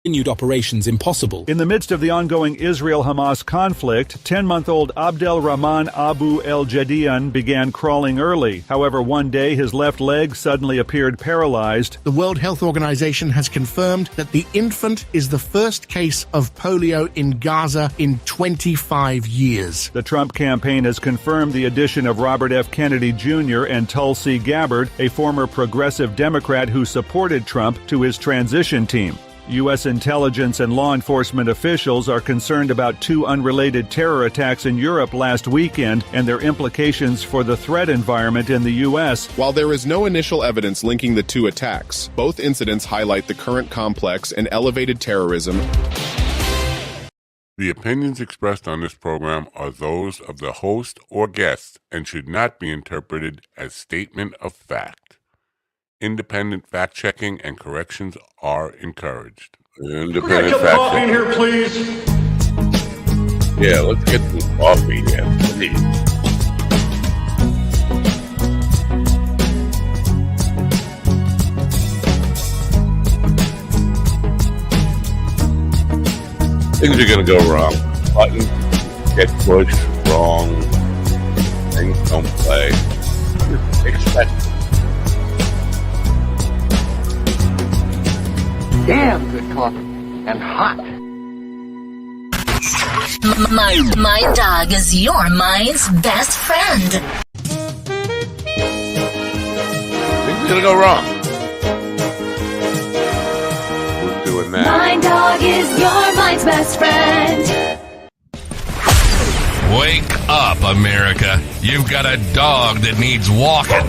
continued operations impossible. In the midst of the ongoing Israel-Hamas conflict, 10-month-old Abdel Rahman Abu El-Jadian began crawling early. However, one day his left leg suddenly appeared paralyzed. The World Health Organization has confirmed that the infant is the first case of polio in Gaza in 25 years. The Trump campaign has confirmed the addition of Robert F. Kennedy Jr. and Tulsi Gabbard, a former progressive Democrat who supported Trump, to his transition team. U.S. intelligence and law enforcement officials are concerned about two unrelated terror attacks in Europe last weekend and their implications for the threat environment in the U.S. While there is no initial evidence linking the two attacks, both incidents highlight the current complex and elevated terrorism. The opinions expressed on this program are those of the host or guest and should not be interpreted as statement of fact. Independent fact-checking and corrections are encouraged. Independent fact-checking. In here, please. Yeah, let's get some coffee here, please. Things are going to go wrong. Buttons get pushed wrong. Things don't play. Just expect it. Damn good coffee. And hot. My dog is your mind's best friend. Things are going to go wrong. We're doing that. My dog is your mind's best friend. Wake up, America. You've got a dog that needs walking.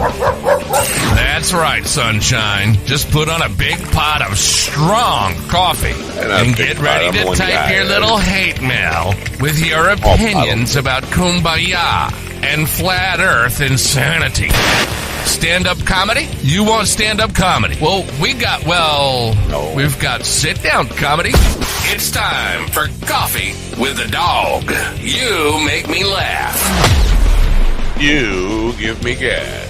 That's right, sunshine. Just put on a big pot of strong coffee and get ready to type your little hate mail with your opinions about kumbaya and flat earth insanity. Stand-up comedy? You want stand-up comedy? Well, we've got sit-down comedy. It's time for Coffee with the Dog. You make me laugh. You give me gas.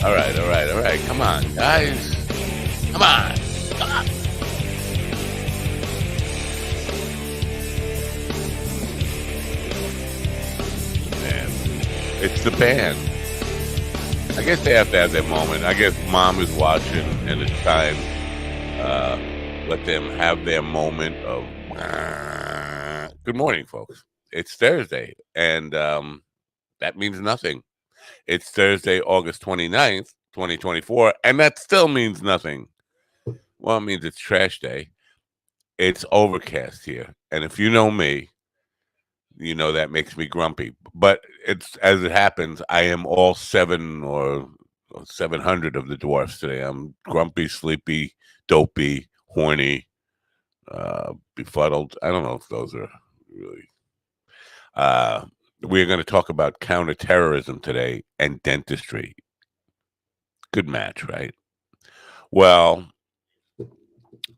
All right. Come on, guys. Come on. Man, it's the band. I guess they have to have their moment. I guess mom is watching and it's time. Let them have their moment of good morning, folks. It's Thursday, and that means nothing. It's Thursday, August 29th, 2024, and that still means nothing. Well, it means it's trash day. It's overcast here. And if you know me, you know that makes me grumpy. But it's as it happens, I am all 700 of the dwarfs today. I'm grumpy, sleepy, dopey, horny, befuddled. I don't know if those are really... we're going to talk about counterterrorism today and dentistry. Good match, right? Well...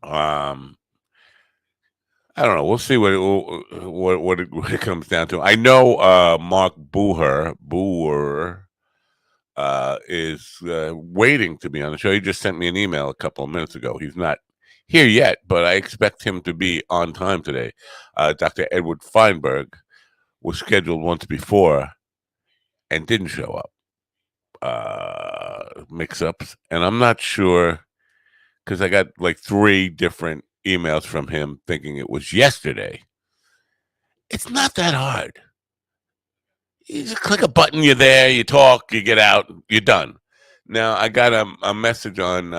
I don't know. We'll see what it comes down to. I know Mark Booher is waiting to be on the show. He just sent me an email a couple of minutes ago. He's not here yet, but I expect him to be on time today. Dr. Edward Feinberg was scheduled once before and didn't show up. Mix-ups, and I'm not sure. Because I got like 3 different emails from him thinking it was yesterday. It's not that hard. You just click a button, you're there, you talk, you get out, you're done. Now, I got a message on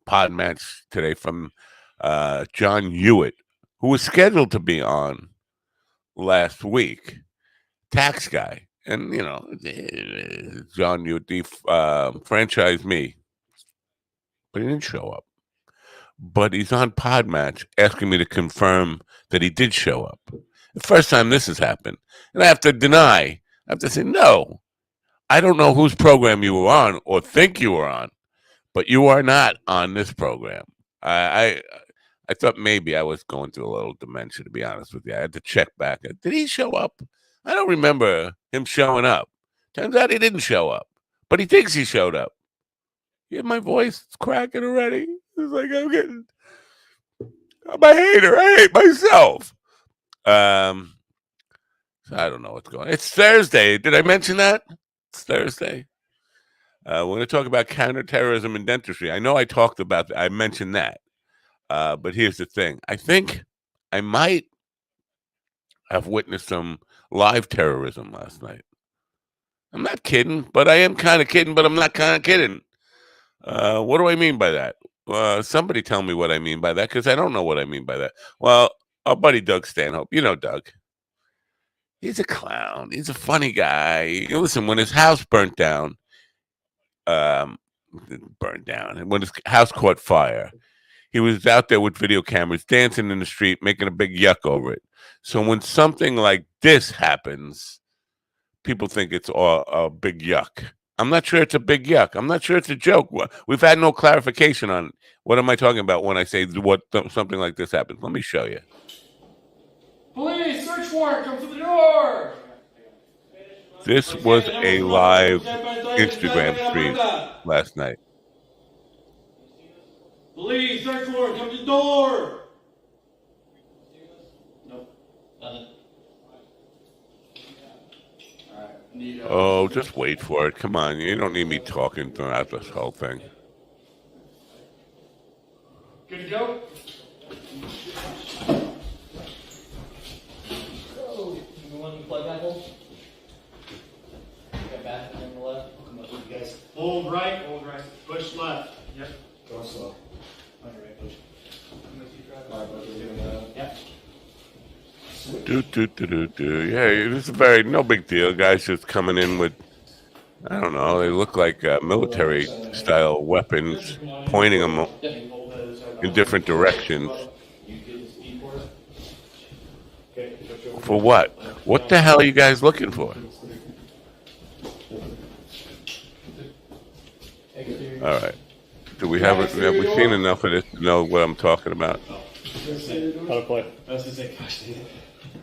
Podmatch today from John Hewitt, who was scheduled to be on last week. Tax guy. And, you know, John Hewitt, franchised me. But he didn't show up. But he's on Podmatch asking me to confirm that he did show up. The first time this has happened. And I have to deny. I have to say, no. I don't know whose program you were on or think you were on, but you are not on this program. I I thought maybe I was going through a little dementia, to be honest with you. I had to check back. Did he show up? I don't remember him showing up. Turns out he didn't show up, but he thinks he showed up. You hear my voice? It's cracking already. It's like I'm a hater. I hate myself. So I don't know what's going on. It's Thursday. Did I mention that? It's Thursday. We're going to talk about counterterrorism and dentistry. I know I talked about that. I mentioned that. But here's the thing. I think I might have witnessed some live terrorism last night. I'm not kidding, but I am kind of kidding, but I'm not kind of kidding. What do I mean by that? Somebody tell me what I mean by that, because I don't know what I mean by that. Well, our buddy Doug Stanhope, you know Doug. He's a clown. He's a funny guy. Listen, when his house burnt down, and when his house caught fire, he was out there with video cameras, dancing in the street, making a big yuck over it. So when something like this happens, people think it's a big yuck. I'm not sure it's a big yuck. I'm not sure it's a joke. We've had no clarification on what am I talking about when I say something like this happens. Let me show you. Police, search warrant, come to the door. This was a live Instagram stream last night. Police, search warrant, come to the door. No, nothing. Oh, just wait for it. Come on. You don't need me talking throughout this whole thing. Good to go? Plug that hole. Got back on the left. I'll come up with you guys. Hold right, push left. Yep. Go slow. On your right push. Yep. Yeah, it's no big deal. Guys just coming in with, I don't know, they look like military style weapons, pointing them in different directions. For what? What the hell are you guys looking for? All right. Do we have it? Have we seen enough of this to know what I'm talking about?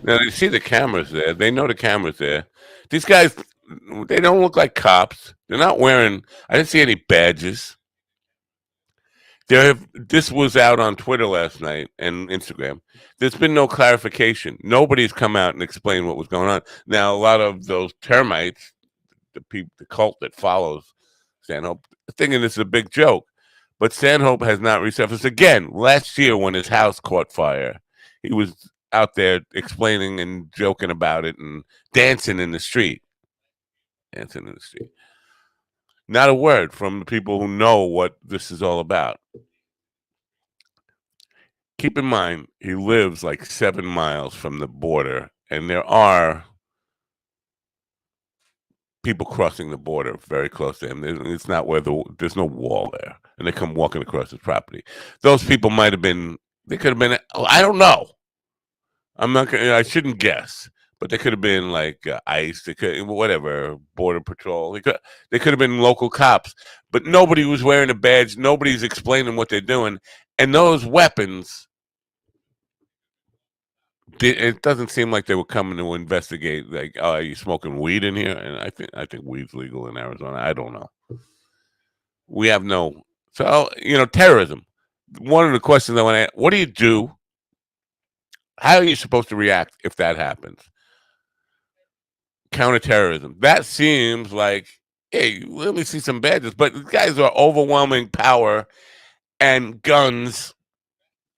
Now, they see the cameras there. They know the cameras there. These guys, they don't look like cops. They're not wearing, I didn't see any badges. This was out on Twitter last night and Instagram. There's been no clarification. Nobody's come out and explained what was going on. Now, a lot of those termites, the cult that follows Stanhope, thinking this is a big joke. But Stanhope has not resurfaced again. Last year, when his house caught fire, he was out there explaining and joking about it and dancing in the street. Not a word from the people who know what this is all about. Keep in mind, he lives like 7 miles from the border, and there are people crossing the border very close to him. It's not where there's no wall there, and they come walking across his property. Those people might have been. They could have been. I don't know. I'm not. I shouldn't guess. But they could have been like ICE. They could whatever border patrol. They could have been local cops. But nobody was wearing a badge. Nobody's explaining what they're doing. And those weapons, it doesn't seem like they were coming to investigate. Like, oh, are you smoking weed in here? And I think weed's legal in Arizona. I don't know. We have no. So terrorism. One of the questions I want to ask: what do you do? How are you supposed to react if that happens? Counterterrorism. That seems like, hey, let me see some badges. But these guys are overwhelming power and guns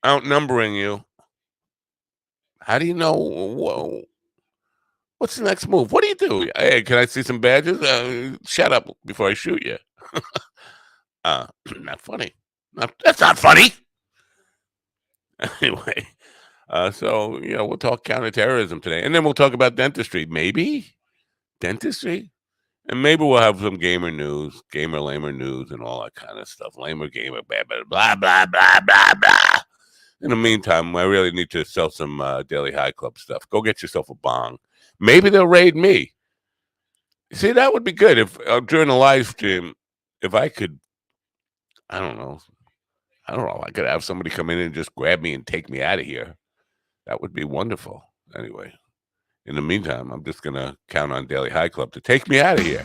outnumbering you. How do you know? What's the next move? What do you do? Hey, can I see some badges? Shut up before I shoot you. Not funny. That's not funny. Anyway, so we'll talk counterterrorism today, and then we'll talk about dentistry. Maybe dentistry, and maybe we'll have some gamer lamer news, and all that kind of stuff. Lamer gamer, blah blah blah blah blah blah. In the meantime, I really need to sell some Daily High Club stuff. Go get yourself a bong. Maybe they'll raid me. See, that would be good if during a live stream, if I could, I don't know, I don't know. I could have somebody come in and just grab me and take me out of here. That would be wonderful. Anyway, in the meantime, I'm just going to count on Daily High Club to take me out of here.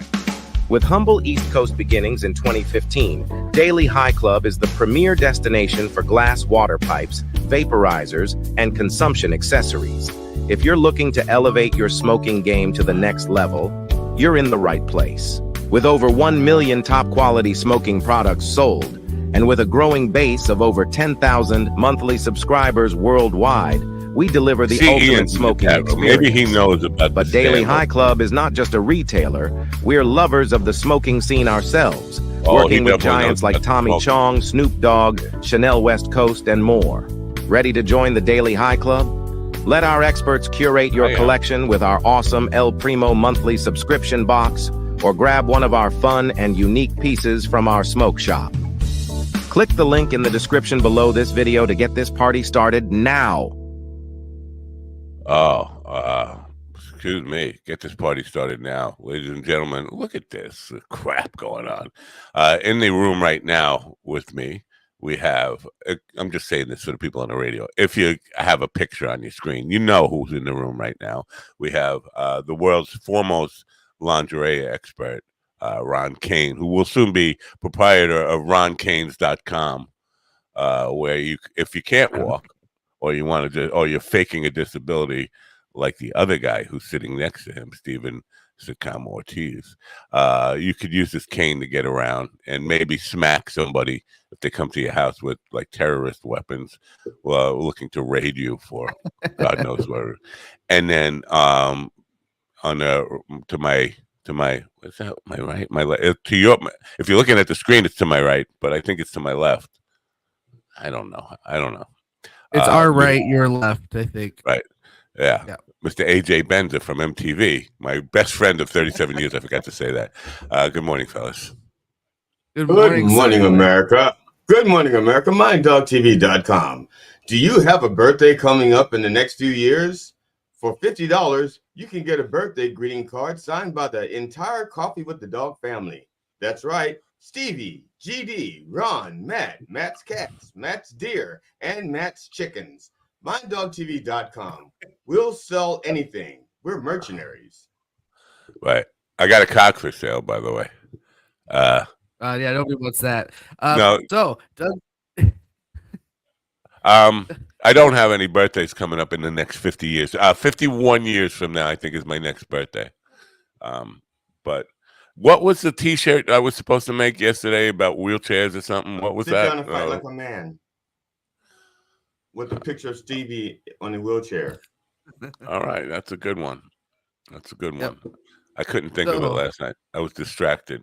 With humble East Coast beginnings in 2015, Daily High Club is the premier destination for glass water pipes, vaporizers, and consumption accessories. If you're looking to elevate your smoking game to the next level, you're in the right place. With over 1 million top-quality smoking products sold, and with a growing base of over 10,000 monthly subscribers worldwide, we deliver the ultimate smoking experience. Maybe he knows about But Daily High Club is not just a retailer. We're lovers of the smoking scene ourselves, working with giants like Tommy Chong, Snoop Dogg, Chanel West Coast, and more. Ready to join the Daily High Club? Let our experts curate your collection with our awesome El Primo monthly subscription box, or grab one of our fun and unique pieces from our smoke shop. Click the link in the description below this video to get this party started now. Excuse me. Get this party started now. Ladies and gentlemen, look at this crap going on. In the room right now with me, we have, I'm just saying this for the people on the radio. If you have a picture on your screen, you know who's in the room right now. We have the world's foremost lingerie expert, Ron Kane, who will soon be proprietor of roncanes.com, where you, if you can't walk, or you want to, or you're faking a disability, like the other guy who's sitting next to him, Stephen Sicamo Ortiz, you could use this cane to get around and maybe smack somebody if they come to your house with like terrorist weapons, looking to raid you for God knows where. And then to my what's that? My right, my left. To your, if you're looking at the screen, it's to my right, but I think it's to my left. I don't know. It's our right, your left, I think. Right. Yeah. Mr. AJ Benza from MTV, my best friend of 37 years. I forgot to say that. Good morning, fellas. Good morning, America. Good morning, America. MindDogTV.com. Do you have a birthday coming up in the next few years? For $50, you can get a birthday greeting card signed by the entire Coffee with the Dog family. That's right. Stevie, GD, Ron, Matt, Matt's cats, Matt's deer, and Matt's chickens. MindDogTV.com. We'll sell anything. We're mercenaries. Right. I got a cock for sale, by the way. Yeah, nobody wants that. No. So, Doug. I don't have any birthdays coming up in the next 50 years. 51 years from now, I think, is my next birthday. But what was the T-shirt I was supposed to make yesterday about wheelchairs or something? What was that? Sit down and fight like a man. With a picture of Stevie on a wheelchair. All right, that's a good one. I couldn't think of it last night. I was distracted.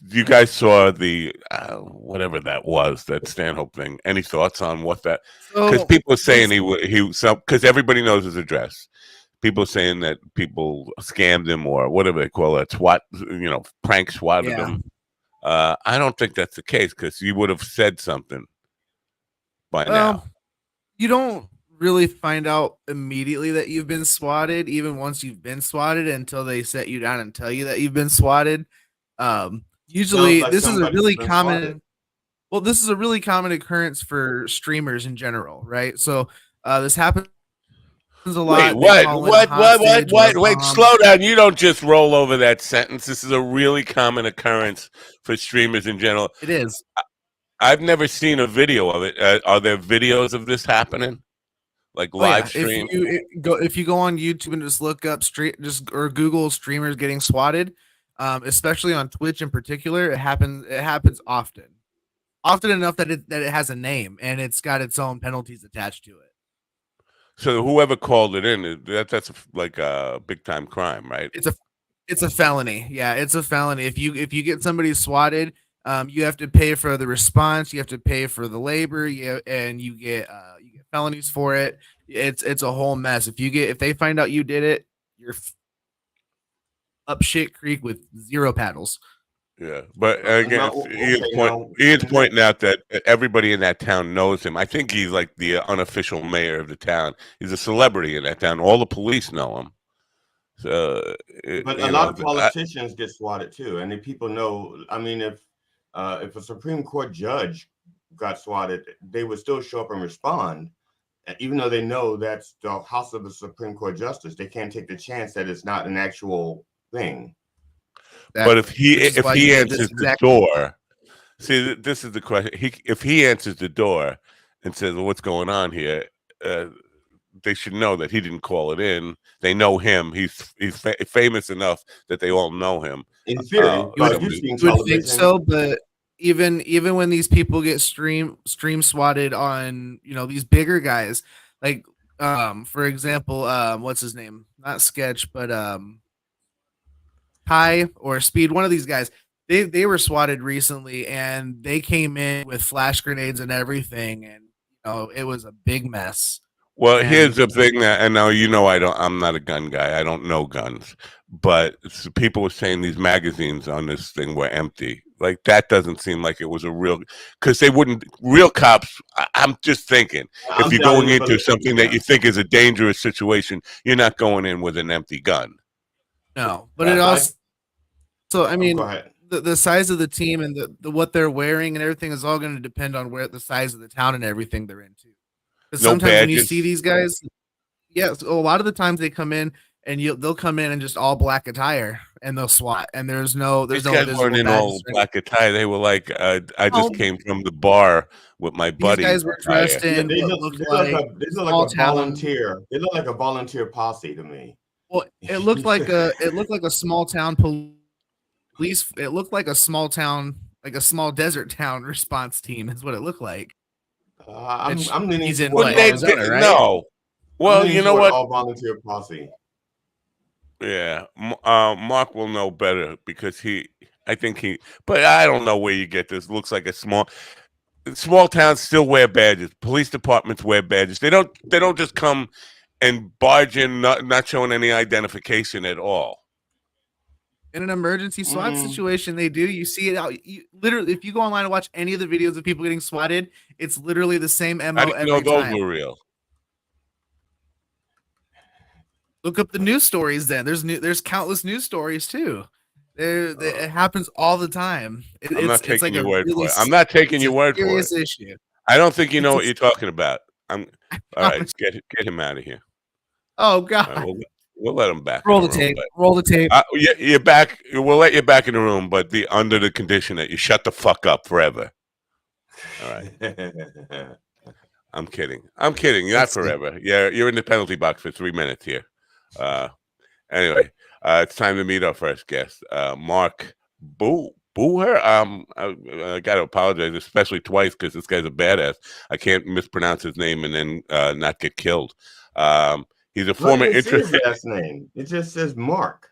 You guys saw the whatever that was, that Stanhope thing. Any thoughts on what that? Because people are saying because everybody knows his address. People are saying that people scammed him or whatever they call it, prank swatted him. I don't think that's the case because you would have said something by now. You don't really find out immediately that you've been swatted, even once you've been swatted, until they set you down and tell you that you've been swatted. Usually, this is a really common. Well, this is a really common occurrence for streamers in general, right? So this happens a lot. Wait, slow down. You don't just roll over that sentence. This is a really common occurrence for streamers in general. It is. I've never seen a video of it. Are there videos of this happening? Like live stream? If you go on YouTube and just look up or Google streamers getting swatted, especially on Twitch in particular, it happens often enough that it has a name and it's got its own penalties attached to it. So whoever called it in, that's like a big time crime, right? It's a felony. Yeah, it's a felony. If you get somebody swatted, you have to pay for the response, you have to pay for the labor, and you get felonies for it. It's a whole mess. If they find out you did it, you're up shit creek with 0 paddles. Yeah, but again, Ian's pointing out that everybody in that town knows him. I think he's like the unofficial mayor of the town. He's a celebrity in that town. All the police know him. So, but a lot of politicians get swatted too, and if people know. I mean, if a Supreme Court judge got swatted, they would still show up and respond. Even though they know that's the House of the Supreme Court Justice, they can't take the chance that it's not an actual thing. But if he answers the door, see, this is the question. If he answers the door and says, well, "What's going on here?" They should know that he didn't call it in. They know him. He's famous enough that they all know him. In theory, you would think so, but even when these people get stream swatted on, these bigger guys, like for example, what's his name? Not Sketch, but Kai or Speed, one of these guys. They were swatted recently, and they came in with flash grenades and everything, and it was a big mess. Well, here's the thing and now I'm not a gun guy. I don't know guns, but people were saying these magazines on this thing were empty. Like that doesn't seem like it was a real, because they wouldn't. Real cops. I'm just thinking, if you're going into something that you think is a dangerous situation, you're not going in with an empty gun. No, but it also. So I mean, the size of the team and the what they're wearing and everything is all going to depend on where the size of the town and everything they're into. Sometimes when you see these guys, a lot of the times they come in and they'll come in just all black attire and they'll SWAT, and there's no guys weren't in all black attire. They were like, I just came from the bar with my buddy. These guys were dressed in they look like a volunteer. They look like a volunteer posse to me. Well, it looked like a small town police. It looked like a small town, like a small desert town response team is what it looked like. I'm leaning he's in Arizona, right? No. Well, you know what? All volunteer posse. Yeah, Mark will know better because but I don't know where you get this. Looks like a small towns still wear badges. Police departments wear badges. They don't just come and barge in, not showing any identification at all. In an emergency SWAT situation, they do. You see it out. Literally, if you go online and watch any of the videos of people getting swatted, it's literally the same MO every time. Those were real. Look up the news stories. Then there's countless news stories too. It happens all the time. I'm not taking your word for it. I'm not taking your word for it. Issue. I don't think you know what you're talking about. All right, get him out of here. Oh God. Right, we'll let him back. Roll the tape. Roll the tape. You're back. We'll let you back in the room, but under the condition that you shut the fuck up forever. All right. I'm kidding. Not forever. Yeah, you're in the penalty box for 3 minutes here. Anyway, it's time to meet our first guest, Mark Booher. I got to apologize, especially twice, because this guy's a badass. I can't mispronounce his name and then not get killed. He's a former his last name. It just says Mark.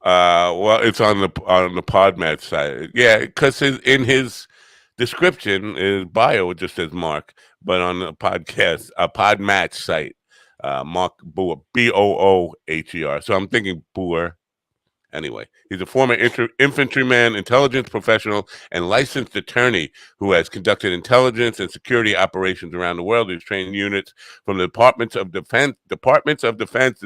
Well, it's on the PodMatch site. Yeah, because in his description, his bio, it just says Mark, but on the PodMatch site, Mark Booher, Booher. So I'm thinking Booher. Anyway, he's a former infantryman, intelligence professional, and licensed attorney who has conducted intelligence and security operations around the world. He's trained units from the Departments of Defense, the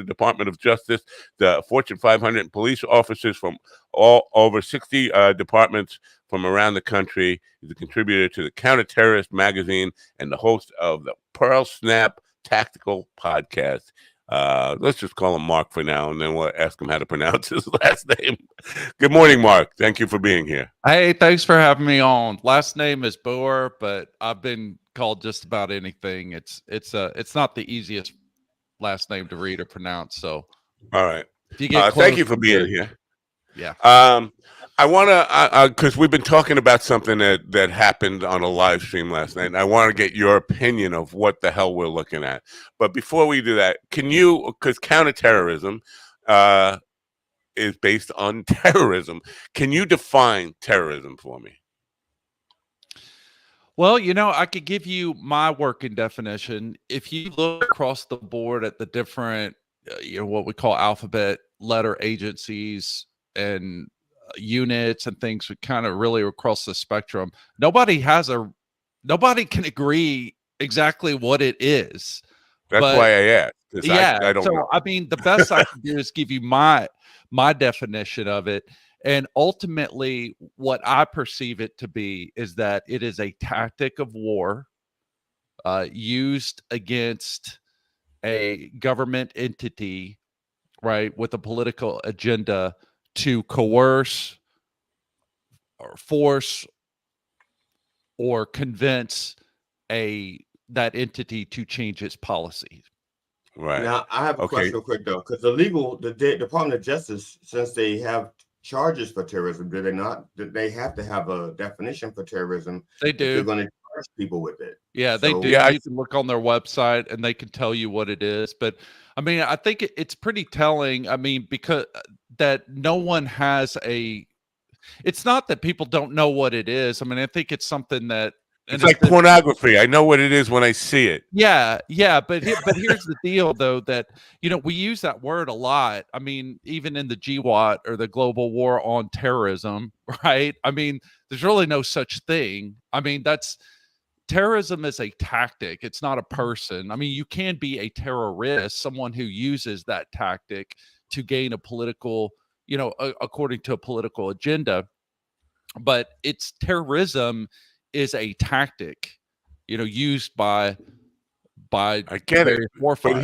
Department of Justice, the Fortune 500, and police officers from all over 60 departments from around the country. He's a contributor to the Counterterrorist magazine and the host of the Pearl Snap Tactical podcast. Let's just call him Mark for now, and then we'll ask him how to pronounce his last name. Good morning, Mark. Thank you for being here. Hey, thanks for having me on. Last name is Booher, but I've been called just about anything. It's not the easiest last name to read or pronounce. So, all right. If you get thank you for being here. Yeah. I want to, because we've been talking about something that happened on a live stream last night, and I want to get your opinion of what the hell we're looking at. But before we do that, because counterterrorism is based on terrorism, can you define terrorism for me? Well, I could give you my working definition. If you look across the board at the different, what we call alphabet letter agencies and units and things, kind of really across the spectrum, nobody can agree exactly what it is. Why I asked. Yeah. I don't know. I mean, the best I can do is give you my definition of it. And ultimately, what I perceive it to be is that it is a tactic of war used against a government entity, right, with a political agenda to coerce or force or convince that entity to change its policies. Right. Now, I have a question real quick, though, because the Department of Justice, since they have charges for terrorism, do they not? Do they have to have a definition for terrorism? They do. If they're going to charge people with it. Yeah, they do. Yeah, you can look on their website and they can tell you what it is. But I mean, I think it's pretty telling. I mean, because that no one has it's not that people don't know what it is. I mean, I think it's something that it's like pornography. I know what it is when I see it. Yeah, yeah, but here's the deal, though, that we use that word a lot. I mean, even in the GWAT or the Global War on Terrorism, right? I mean, there's really no such thing. I mean, terrorism is a tactic. It's not a person. I mean, you can be a terrorist, someone who uses that tactic to gain a political, according to a political agenda. But terrorism is a tactic, used by I get it. But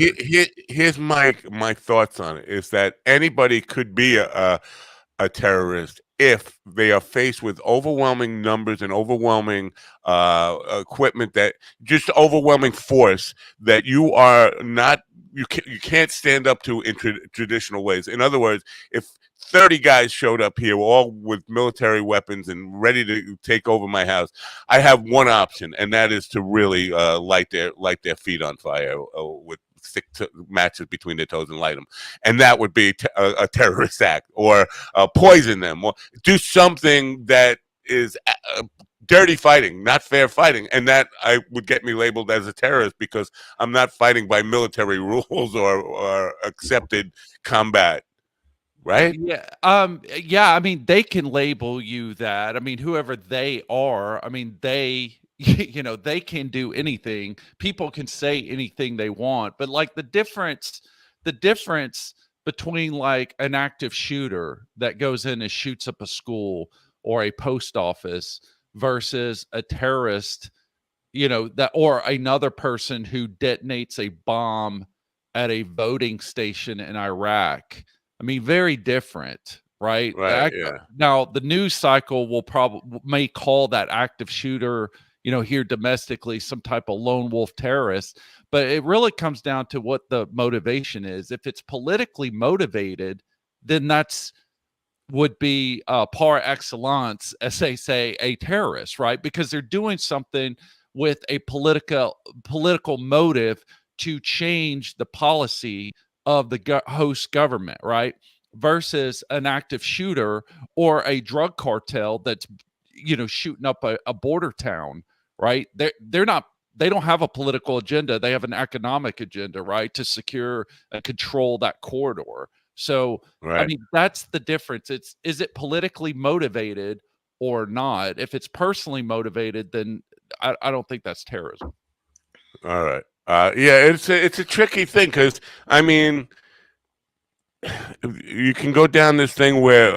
here's my thoughts on it: is that anybody could be a terrorist if they are faced with overwhelming numbers and overwhelming equipment, that just overwhelming force that you can't stand up to in traditional ways. In other words, if 30 guys showed up here all with military weapons and ready to take over my house, I have one option, and that is to really light their feet on fire with stick matches between their toes and light them, and that would be a terrorist act, or poison them, or do something that is dirty fighting, not fair fighting, and that I would get me labeled as a terrorist because I'm not fighting by military rules or accepted combat. Right? Yeah. Yeah. I mean, they can label you that. I mean, whoever they are, I mean, they, they can do anything. People can say anything they want. But like the difference between like an active shooter that goes in and shoots up a school or a post office versus a terrorist, or another person who detonates a bomb at a voting station in Iraq. I mean, very different, right? Right. Yeah. Now, the news cycle may call that active shooter, here domestically, some type of lone wolf terrorist, but it really comes down to what the motivation is. If it's politically motivated, then would be par excellence, as they say, a terrorist, right? Because they're doing something with a political motive to change the policy of the host government, right? Versus an active shooter or a drug cartel that's, shooting up a border town, right? They don't have a political agenda. They have an economic agenda, right? To secure and control that corridor. So, right. I mean, that's the difference. Is it politically motivated or not? If it's personally motivated, then I don't think that's terrorism. All right. Yeah, it's a tricky thing because, I mean, you can go down this thing where,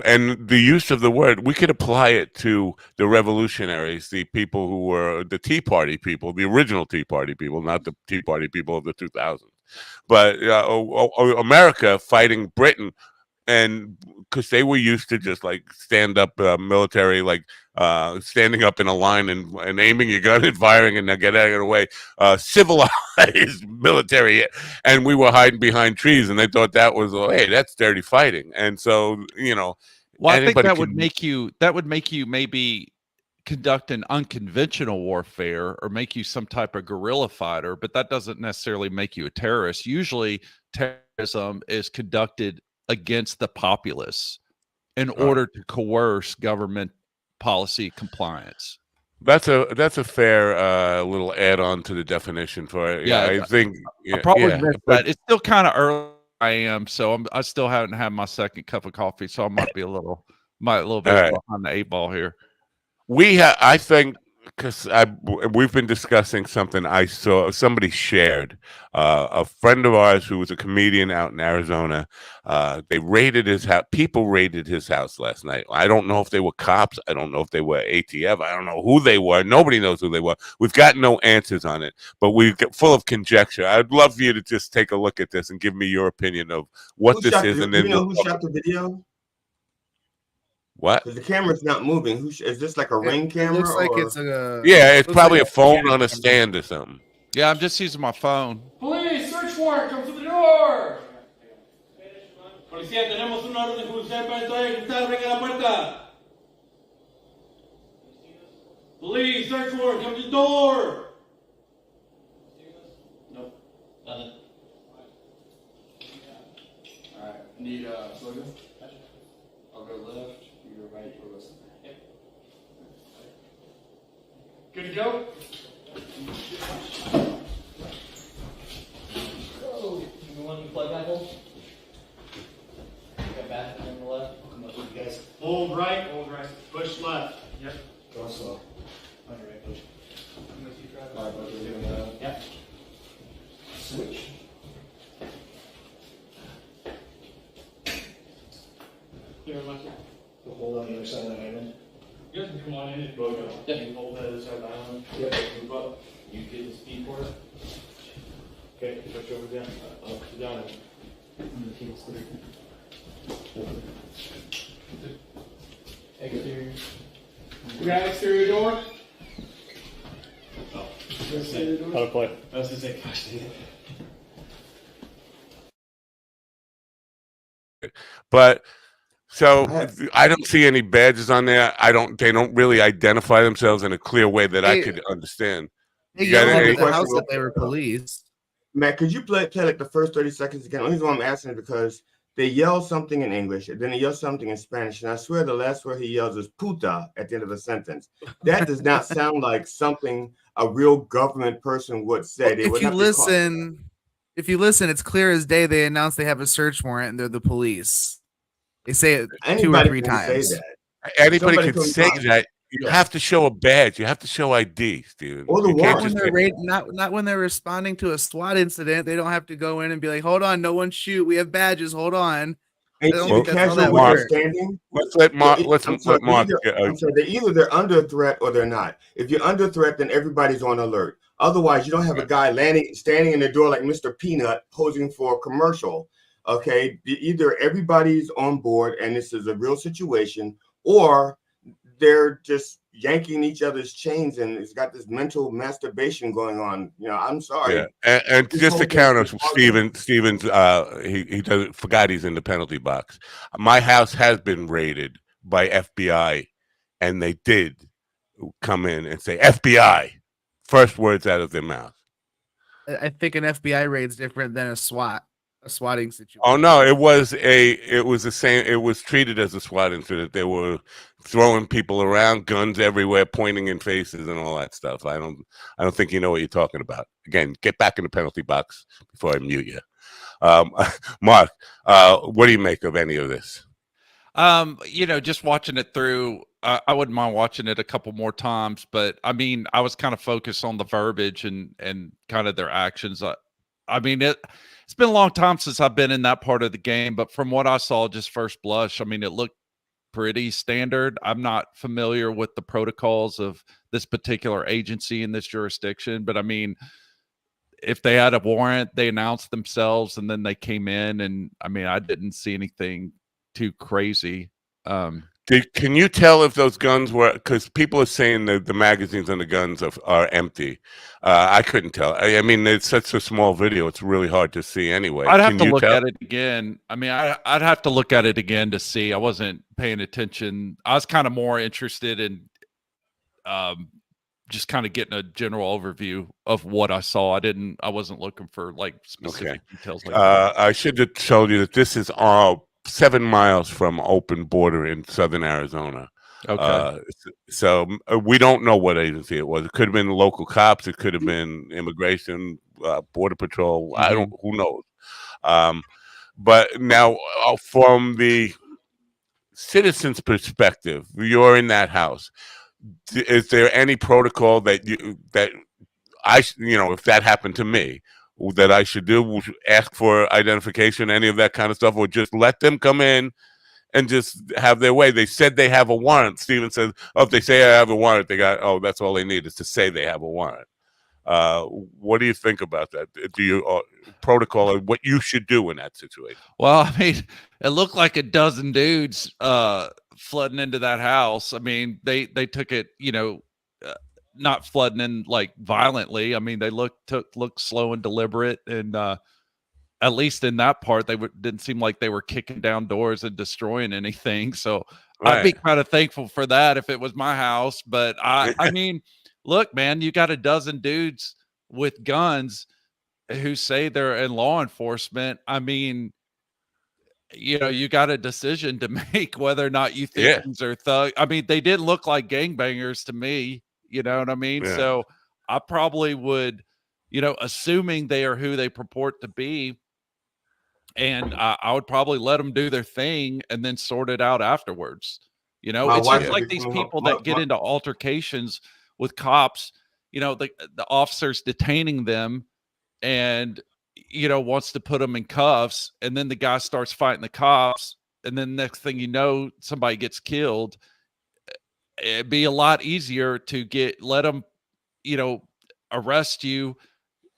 and the use of the word, we could apply it to the revolutionaries, the people who were the Tea Party people, the original Tea Party people, not the Tea Party people of the 2000s. But America fighting Britain, and because they were used to just like stand up military, like standing up in a line and aiming your gun and firing and then get out of the way, civilized military, and we were hiding behind trees, and they thought that was, hey, that's dirty fighting. And so, well, I think that would make you maybe conduct an unconventional warfare or make you some type of guerrilla fighter, but that doesn't necessarily make you a terrorist. Usually terrorism is conducted against the populace in order to coerce government policy compliance. That's a fair little add-on to the definition for it. Yeah, I think I probably missed that. It's still kind of early. I am, so I still haven't had my second cup of coffee, so I might be a little bit behind the eight ball here. I think because we've been discussing something I saw somebody shared. A friend of ours who was a comedian out in Arizona. They raided his house. People raided his house last night. I don't know if they were cops. I don't know if they were ATF. I don't know who they were. Nobody knows who they were. We've got no answers on it, but we're full of conjecture. I'd love for you to just take a look at this and give me your opinion of what this is. And then you know who shot the video? What? Because the camera's not moving. Is this like a ring camera? Looks like or? it's a. Yeah, it's probably like a phone on a stand or something. Yeah, I'm just using my phone. Police, search warrant, come to the door. Policía, tenemos una orden judicial para entrar y gritar, venga a la puerta. Police, search warrant, come to the door. No, nothing. All right, need slogan. I'll go left, you go right, you go left. Yep. Good to go? Oh, you want to plug that hole? Got back on the left. Come up with you guys. Hold right, push left. Yep. Go slow. On your right, push. All right, both are doing yep. Switch. Clear left. The hold on the other side of the island. Good. Come on in. Go. Yep. You hold the other side of the island. Yep. Move up. You get the speed for it. Okay. Push over down. Up to down. And the team's clear. Exterior. We got exterior door. Oh. How to play. I was gonna say, gosh, dang it. But so I don't see any badges on there. They don't really identify themselves in a clear way that I could understand. You got the house that they were police. Matt, could you play like the first 30 seconds again? The only reason why I'm asking is because they yell something in English, and then they yell something in Spanish, and I swear the last word he yells is puta at the end of a sentence. That does not sound like something a real government person would say. If you listen, it's clear as day. They announced they have a search warrant, and they're the police. They say it two or three times. Anybody can say that. You have to show a badge. You have to show ID, Steven. Or the not when they're responding to a SWAT incident. They don't have to go in and be like, "Hold on, no one shoot. We have badges. Hold on." Let's let Mark. They're under threat or they're not. If you're under threat, then everybody's on alert. Otherwise, you don't have a guy standing in the door like Mr. Peanut posing for a commercial. Okay, either everybody's on board and this is a real situation, or they're just yanking each other's chains and it's got this mental masturbation going on. You know, I'm sorry. Yeah. And just to counter Stevens, he forgot he's in the penalty box. My house has been raided by FBI, and they did come in and say FBI. First words out of their mouth. I think an FBI raid's different than a swatting situation. Oh no, it was the same. It was treated as a SWAT incident. They were throwing people around, guns everywhere, pointing in faces, and all that stuff. I don't think you know what you're talking about. Again, get back in the penalty box before I mute you. Mark, what do you make of any of this? Just watching it through, I wouldn't mind watching it a couple more times, but I mean, I was kind of focused on the verbiage and kind of their actions. I mean, it's been a long time since I've been in that part of the game, but from what I saw, just first blush, I mean, it looked pretty standard. I'm not familiar with the protocols of this particular agency in this jurisdiction, but I mean, if they had a warrant, they announced themselves and then they came in, and I mean, I didn't see anything too crazy. Can you tell if those guns were, because people are saying that the magazines on the guns are empty. I couldn't tell. I mean, it's such a small video. It's really hard to see anyway. I'd have to look at it again. I mean, I'd have to look at it again to see. I wasn't paying attention. I was kind of more interested in just kind of getting a general overview of what I saw. I wasn't looking for like specific details. Like that. I should have told you that this is 7 miles from open border in southern Arizona. Okay. So we don't know what agency it was. It could have been local cops. It could have been immigration, border patrol. Mm-hmm. Who knows? But now from the citizen's perspective, you're in that house. is there any protocol that if that happened to me, that I should do? Ask for identification, any of that kind of stuff, or just let them come in and just have their way? They said they have a warrant. Steven says, "Oh, if they say I have a warrant, that's all they need is to say they have a warrant." What do you think about that? Do you protocol what you should do in that situation? Well, I mean, it looked like a dozen dudes flooding into that house. I mean, they took it, not flooding in like violently. I mean, they looked slow and deliberate, and at least in that part, they didn't seem like they were kicking down doors and destroying anything. So I'd be kind of thankful for that if it was my house. But I mean, look, man, you got a dozen dudes with guns who say they're in law enforcement. I mean, you got a decision to make whether or not you think these are thugs. I mean, they didn't look like gangbangers to me. You know what I mean? Yeah. So I probably would, assuming they are who they purport to be, and I would probably let them do their thing and then sort it out afterwards. It's just like these people that get into altercations with cops, the officers detaining them and, wants to put them in cuffs, and then the guy starts fighting the cops, and then next thing you know, somebody gets killed. It'd be a lot easier to let them, arrest you,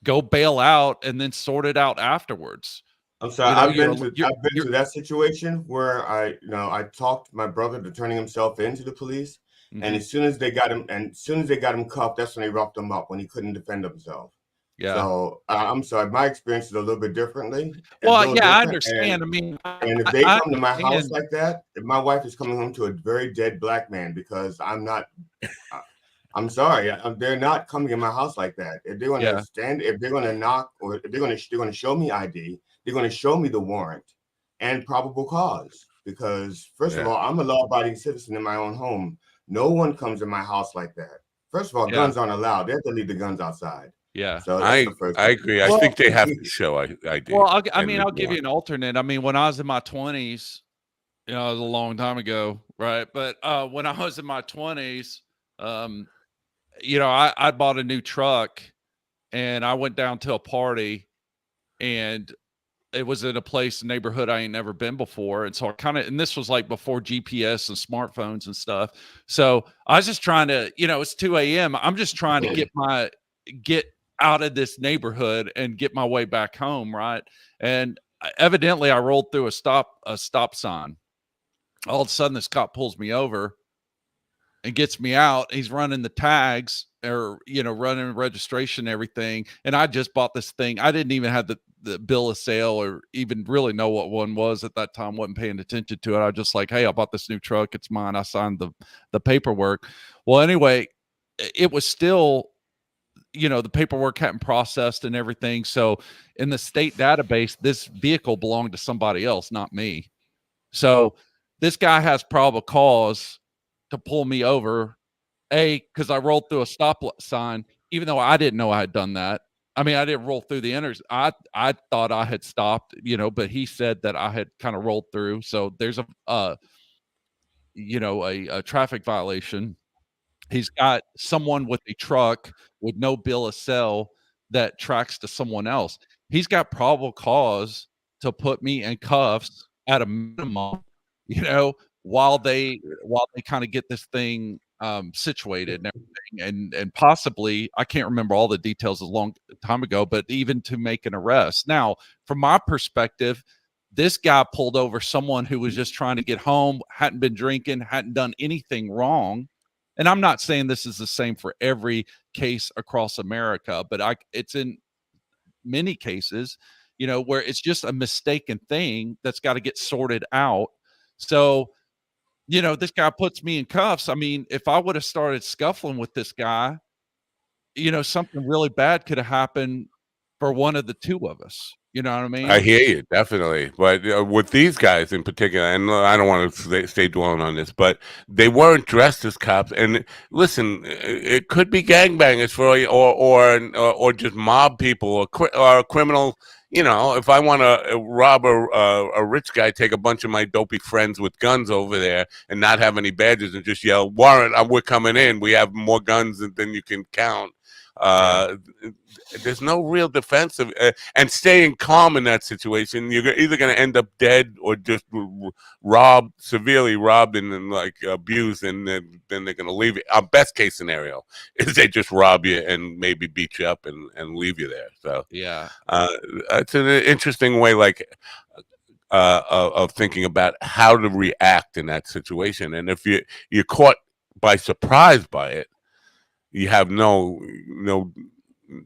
go bail out, and then sort it out afterwards. I'm sorry. I've been to that situation where I talked my brother to turning himself into the police, and as soon as they got him cuffed, that's when they roughed him up when he couldn't defend himself. Yeah. So I'm sorry. My experience is a little bit differently. Well, yeah, I understand. And if they come to my house like that, if my wife is coming home to a very dead black man, because I'm not. I'm sorry, they're not coming in my house like that. If they're going to if they're going to knock, or if they're going to show me ID, they're going to show me the warrant and probable cause. Because first of all, I'm a law-abiding citizen in my own home. No one comes in my house like that. First of all, guns aren't allowed. They have to leave the guns outside. Yeah, so I agree. I think they have to show ID. Well, I'll give you an alternate. I mean, when I was in my 20s, it was a long time ago, right? But when I was in my 20s, I bought a new truck, and I went down to a party, and it was in a neighborhood I ain't never been before. And so and this was like before GPS and smartphones and stuff. So I was just trying to, it's 2 a.m. I'm just trying to get out of this neighborhood and get my way back home. Right. And evidently I rolled through a stop sign. All of a sudden this cop pulls me over and gets me out. He's running the tags, or, running registration and everything. And I just bought this thing. I didn't even have the bill of sale or even really know what one was at that time. Wasn't paying attention to it. I was just like, hey, I bought this new truck. It's mine. I signed the paperwork. Well, anyway, it was still, the paperwork hadn't processed and everything. So in the state database, this vehicle belonged to somebody else, not me. So this guy has probable cause to pull me over, because I rolled through a stop sign, even though I didn't know I had done that. I mean, I didn't roll through the I thought I had stopped, but he said that I had kind of rolled through. So there's a traffic violation. He's got someone with a truck with no bill of sale that tracks to someone else. He's got probable cause to put me in cuffs at a minimum, while they kind of get this thing situated and everything, and possibly, I can't remember all the details a long time ago, but even to make an arrest. Now, from my perspective, this guy pulled over someone who was just trying to get home, hadn't been drinking, hadn't done anything wrong. And I'm not saying this is the same for every case across America, but it's in many cases, where it's just a mistaken thing that's got to get sorted out. So, this guy puts me in cuffs. I mean, if I would have started scuffling with this guy, something really bad could have happened for one of the two of us. You know what I mean? I hear you, definitely. But with these guys in particular, and I don't want to stay dwelling on this, but they weren't dressed as cops. And listen, it could be gangbangers or just mob people or criminal, you know, if I want to rob a rich guy, take a bunch of my dopey friends with guns over there and not have any badges and just yell, "Warrant, we're coming in. We have more guns than you can count." There's no real defensive, and staying calm in that situation, you're either going to end up dead or just robbed, severely robbed, and then like abused, and then they're going to leave you. Our best case scenario is they just rob you and maybe beat you up and leave you there. So yeah, it's an interesting way, like of thinking about how to react in that situation. And if you're caught by surprise by it, you have no.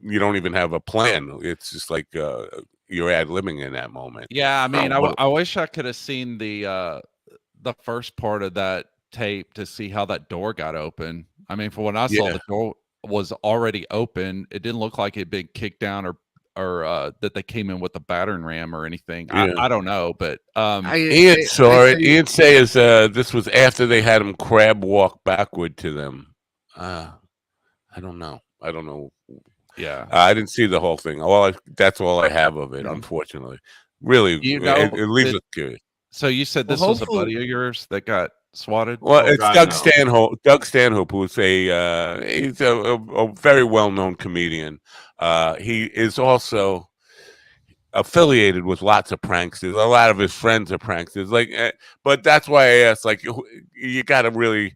You don't even have a plan. It's just like you're ad-libbing in that moment. Yeah, I mean, I wish I could have seen the first part of that tape to see how that door got open. I mean, for when I saw the door was already open, it didn't look like it'd been kicked down or that they came in with a battering ram or anything. I don't know, but Ian saw it. Ian says this was after they had him crab walk backward to them. I don't know. Yeah, I didn't see the whole thing. That's all I have of it, unfortunately. Really, it leaves us curious. So you said this was a buddy of yours that got swatted? Well, it's Doug Stanhope. Doug Stanhope, who's he's a very well-known comedian. He is also affiliated with lots of pranksters. A lot of his friends are pranksters. Like, but that's why I asked. Like, you got to really.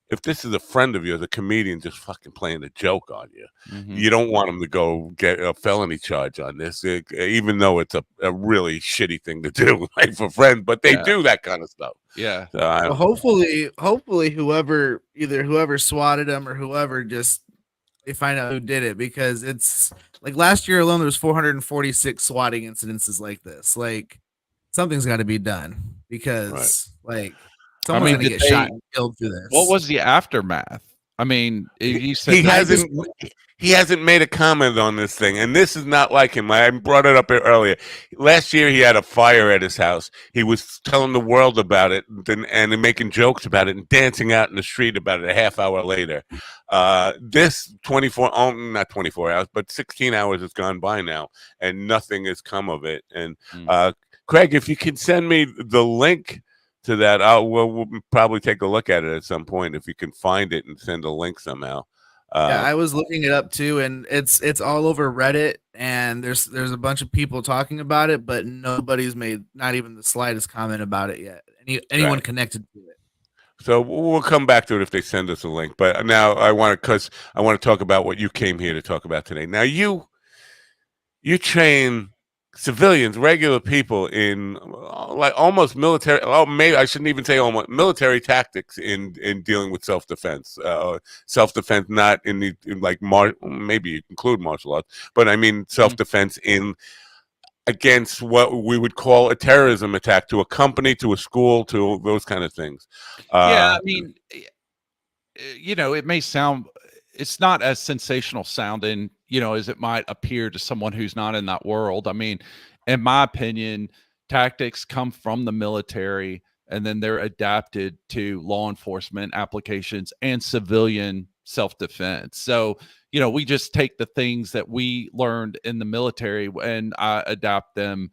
If this is a friend of yours, a comedian just fucking playing a joke on you, you don't want him to go get a felony charge on this, even though it's a really shitty thing to do, like for friends. But they do that kind of stuff. Yeah. So well, hopefully, whoever swatted him or whoever, just they find out who did it, because it's like last year alone there was 446 swatting incidences like this. Like something's got to be done, because like. Someone's gonna get shot and killed through this. What was the aftermath? I mean, you said he hasn't made a comment on this thing, and this is not like him. I brought it up earlier. Last year, he had a fire at his house. He was telling the world about it and making jokes about it and dancing out in the street about it a half hour later. This not 24 hours, but 16 hours has gone by now, and nothing has come of it. And Craig, if you can send me the link to that, we'll probably take a look at it at some point if you can find it and send a link somehow. Yeah, I was looking it up too, and it's all over Reddit, and there's a bunch of people talking about it, but nobody's made not even the slightest comment about it yet. Anyone connected to it. So we'll come back to it if they send us a link. But now I want to talk about what you came here to talk about today. Now you train civilians, regular people in like almost military. Oh, maybe I shouldn't even say almost military tactics in dealing with self-defense. Self-defense, not in like maybe you include martial arts, but I mean self-defense in against what we would call a terrorism attack to a company, to a school, to those kind of things. Yeah, I mean, it may sound. It's not as sensational sounding, as it might appear to someone who's not in that world. I mean, in my opinion, tactics come from the military and then they're adapted to law enforcement applications and civilian self-defense. So, we just take the things that we learned in the military and adapt them,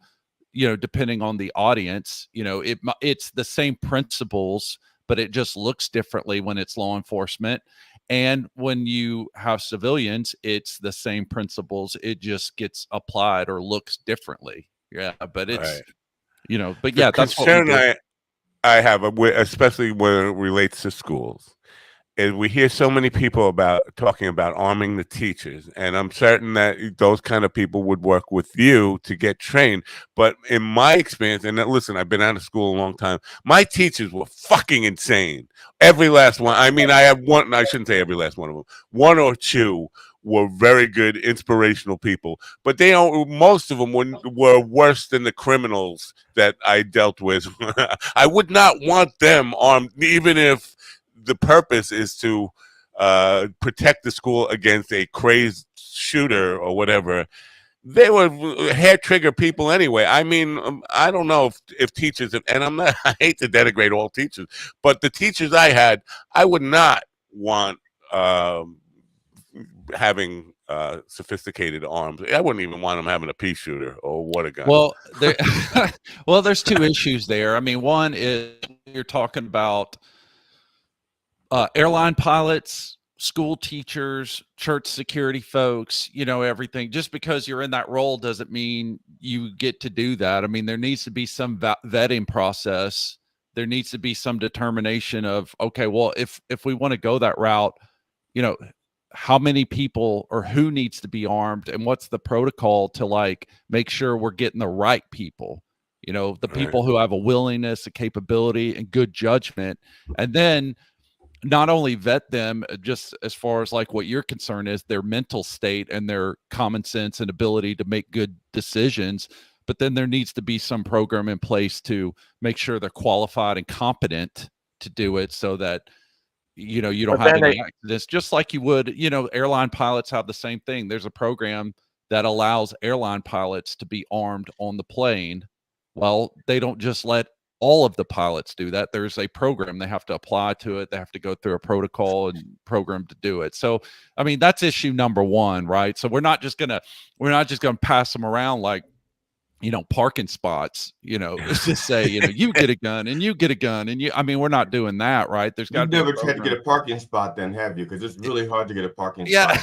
depending on the audience. It's the same principles, but it just looks differently when it's law enforcement. And when you have civilians, it's the same principles. It just gets applied or looks differently. Yeah, but it's, but yeah, that's what we do. I have, especially when it relates to schools, is we hear so many people talking about arming the teachers, and I'm certain that those kind of people would work with you to get trained. But in my experience, and listen, I've been out of school a long time, my teachers were fucking insane. Every last one. I mean, I have one. I shouldn't say every last one of them. One or two were very good, inspirational people, but most of them were worse than the criminals that I dealt with. I would not want them armed, even if the purpose is to protect the school against a crazed shooter or whatever. They were hair trigger people anyway. I mean, I don't know if teachers, and I hate to denigrate all teachers, but the teachers I had, I would not want having sophisticated arms. I wouldn't even want them having a pea shooter or water gun. Well, there's two issues there. I mean, one is you're talking about airline pilots, school teachers, church security folks, everything. Just because you're in that role doesn't mean you get to do that. I mean, there needs to be some vetting process. There needs to be some determination of, okay, well, if we want to go that route, how many people or who needs to be armed and what's the protocol to like make sure we're getting the right people, the people who have a willingness, a capability, and good judgment. And then not only vet them just as far as like what your concern is, their mental state and their common sense and ability to make good decisions, but then there needs to be some program in place to make sure they're qualified and competent to do it so that you don't have any accidents, just like you would, airline pilots have the same thing. There's a program that allows airline pilots to be armed on the plane. Well, they don't just let all of the pilots do that. There's a program they have to apply to it. They have to go through a protocol and program to do it. So, I mean, that's issue number one, right? So we're not just gonna pass them around like, parking spots, let's just say, you get a gun and you get a gun and we're not doing that, right? There's got to be never tried to get a parking spot then, have you? Because it's really hard to get a parking spot.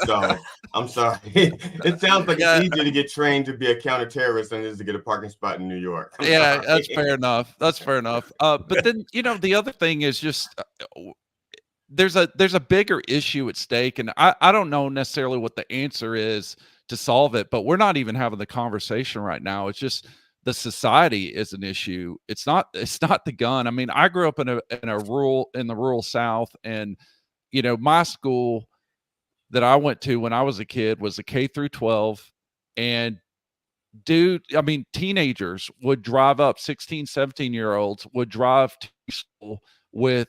So I'm sorry. It sounds like it's easier to get trained to be a counter-terrorist than it is to get a parking spot in New York. That's fair enough. That's fair enough. But then, the other thing is just there's a bigger issue at stake, and I don't know necessarily what the answer is to solve it, but we're not even having the conversation right now. It's just the society is an issue. It's not the gun. I mean, I grew up in the rural South, and my school that I went to when I was a kid was a K through 12, and teenagers would drive up, 16, 17-year-olds would drive to school with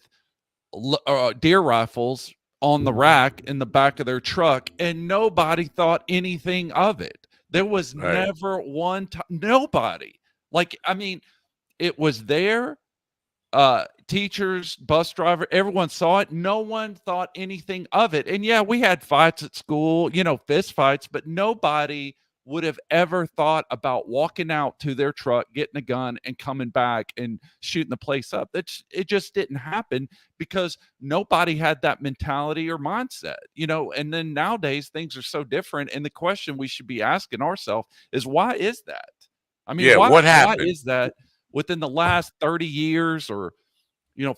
deer rifles on the rack in the back of their truck, and nobody thought anything of it. There was never one time, nobody. Like, it was there. Teachers, bus driver, everyone saw it. No one thought anything of it. And yeah, we had fights at school, fist fights, but nobody would have ever thought about walking out to their truck, getting a gun, and coming back and shooting the place up. It just didn't happen because nobody had that mentality or mindset, and then nowadays things are so different. And the question we should be asking ourselves is, why is that? What happened? Why is that within the last 30 years or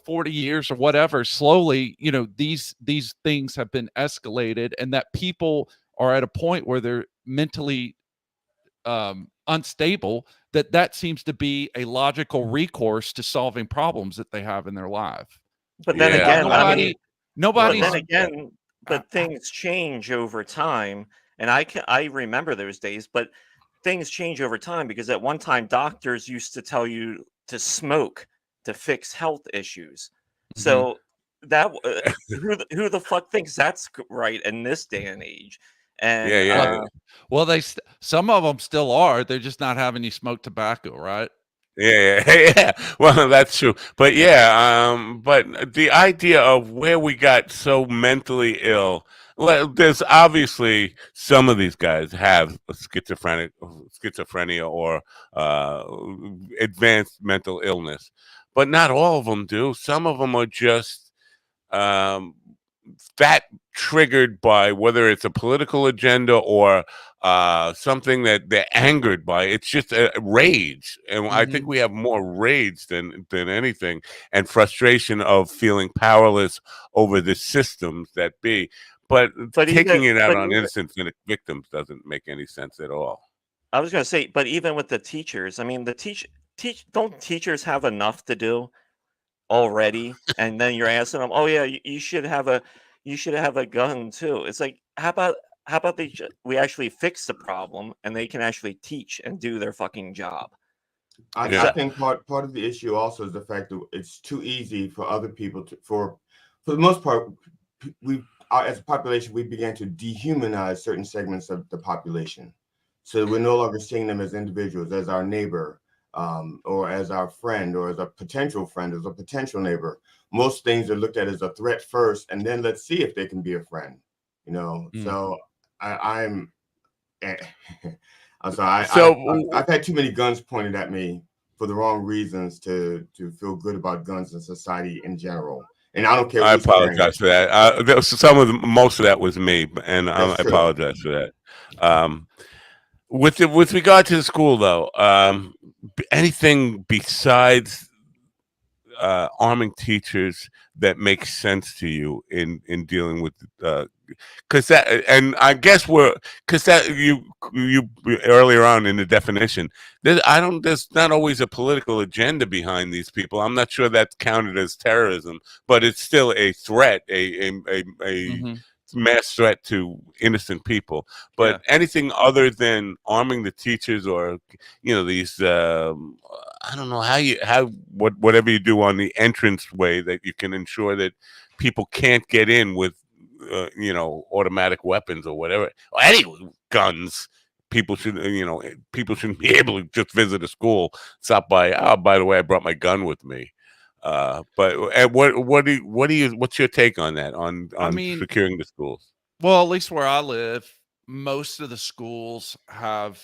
40 years or whatever, slowly, these things have been escalated, and that people are at a point where they're mentally unstable, that seems to be a logical recourse to solving problems that they have in their life. But then again, but things change over time, and I remember those days, but things change over time, because at one time doctors used to tell you to smoke to fix health issues. So that who the fuck thinks that's right in this day and age? And well, some of them still are. They're just not having you smoke tobacco, right? Yeah. Well, that's true. But but the idea of where we got so mentally ill, well, there's obviously some of these guys have schizophrenia or advanced mental illness, but not all of them do. Some of them are just that triggered by whether it's a political agenda or something that they're angered by. It's just a rage, and I think we have more rage than anything, and frustration of feeling powerless over the systems that be. But taking it out on innocent victims doesn't make any sense at all. I was going to say, but even with the teachers, don't teachers have enough to do already? And then you're asking them, oh yeah, you should have a gun too. It's like, how about we actually fix the problem and they can actually teach and do their fucking job? I think part of the issue also is the fact that it's too easy for other people for the most part, as a population, we began to dehumanize certain segments of the population. So we're no longer seeing them as individuals, as our neighbor, or as our friend, or as a potential friend, as a potential neighbor. Most things are looked at as a threat first, and then let's see if they can be a friend. So I'm I'm sorry. I've had too many guns pointed at me for the wrong reasons to feel good about guns in society in general. And I don't care. I apologize for that. Most of that was me, and I apologize for that. With regard to the school, though, anything besides arming teachers that makes sense to you in dealing with because that, and I guess because that you earlier on in the definition, there's not always a political agenda behind these people. I'm not sure that's counted as terrorism, but it's still a threat, a mass threat to innocent people. But anything other than arming the teachers, or these I don't know whatever you do on the entrance way that you can ensure that people can't get in with automatic weapons or whatever, or any guns. People shouldn't be able to just visit a school, stop by. Oh, by the way, I brought my gun with me. But what's your take on that? On securing the schools? Well, at least where I live, most of the schools have,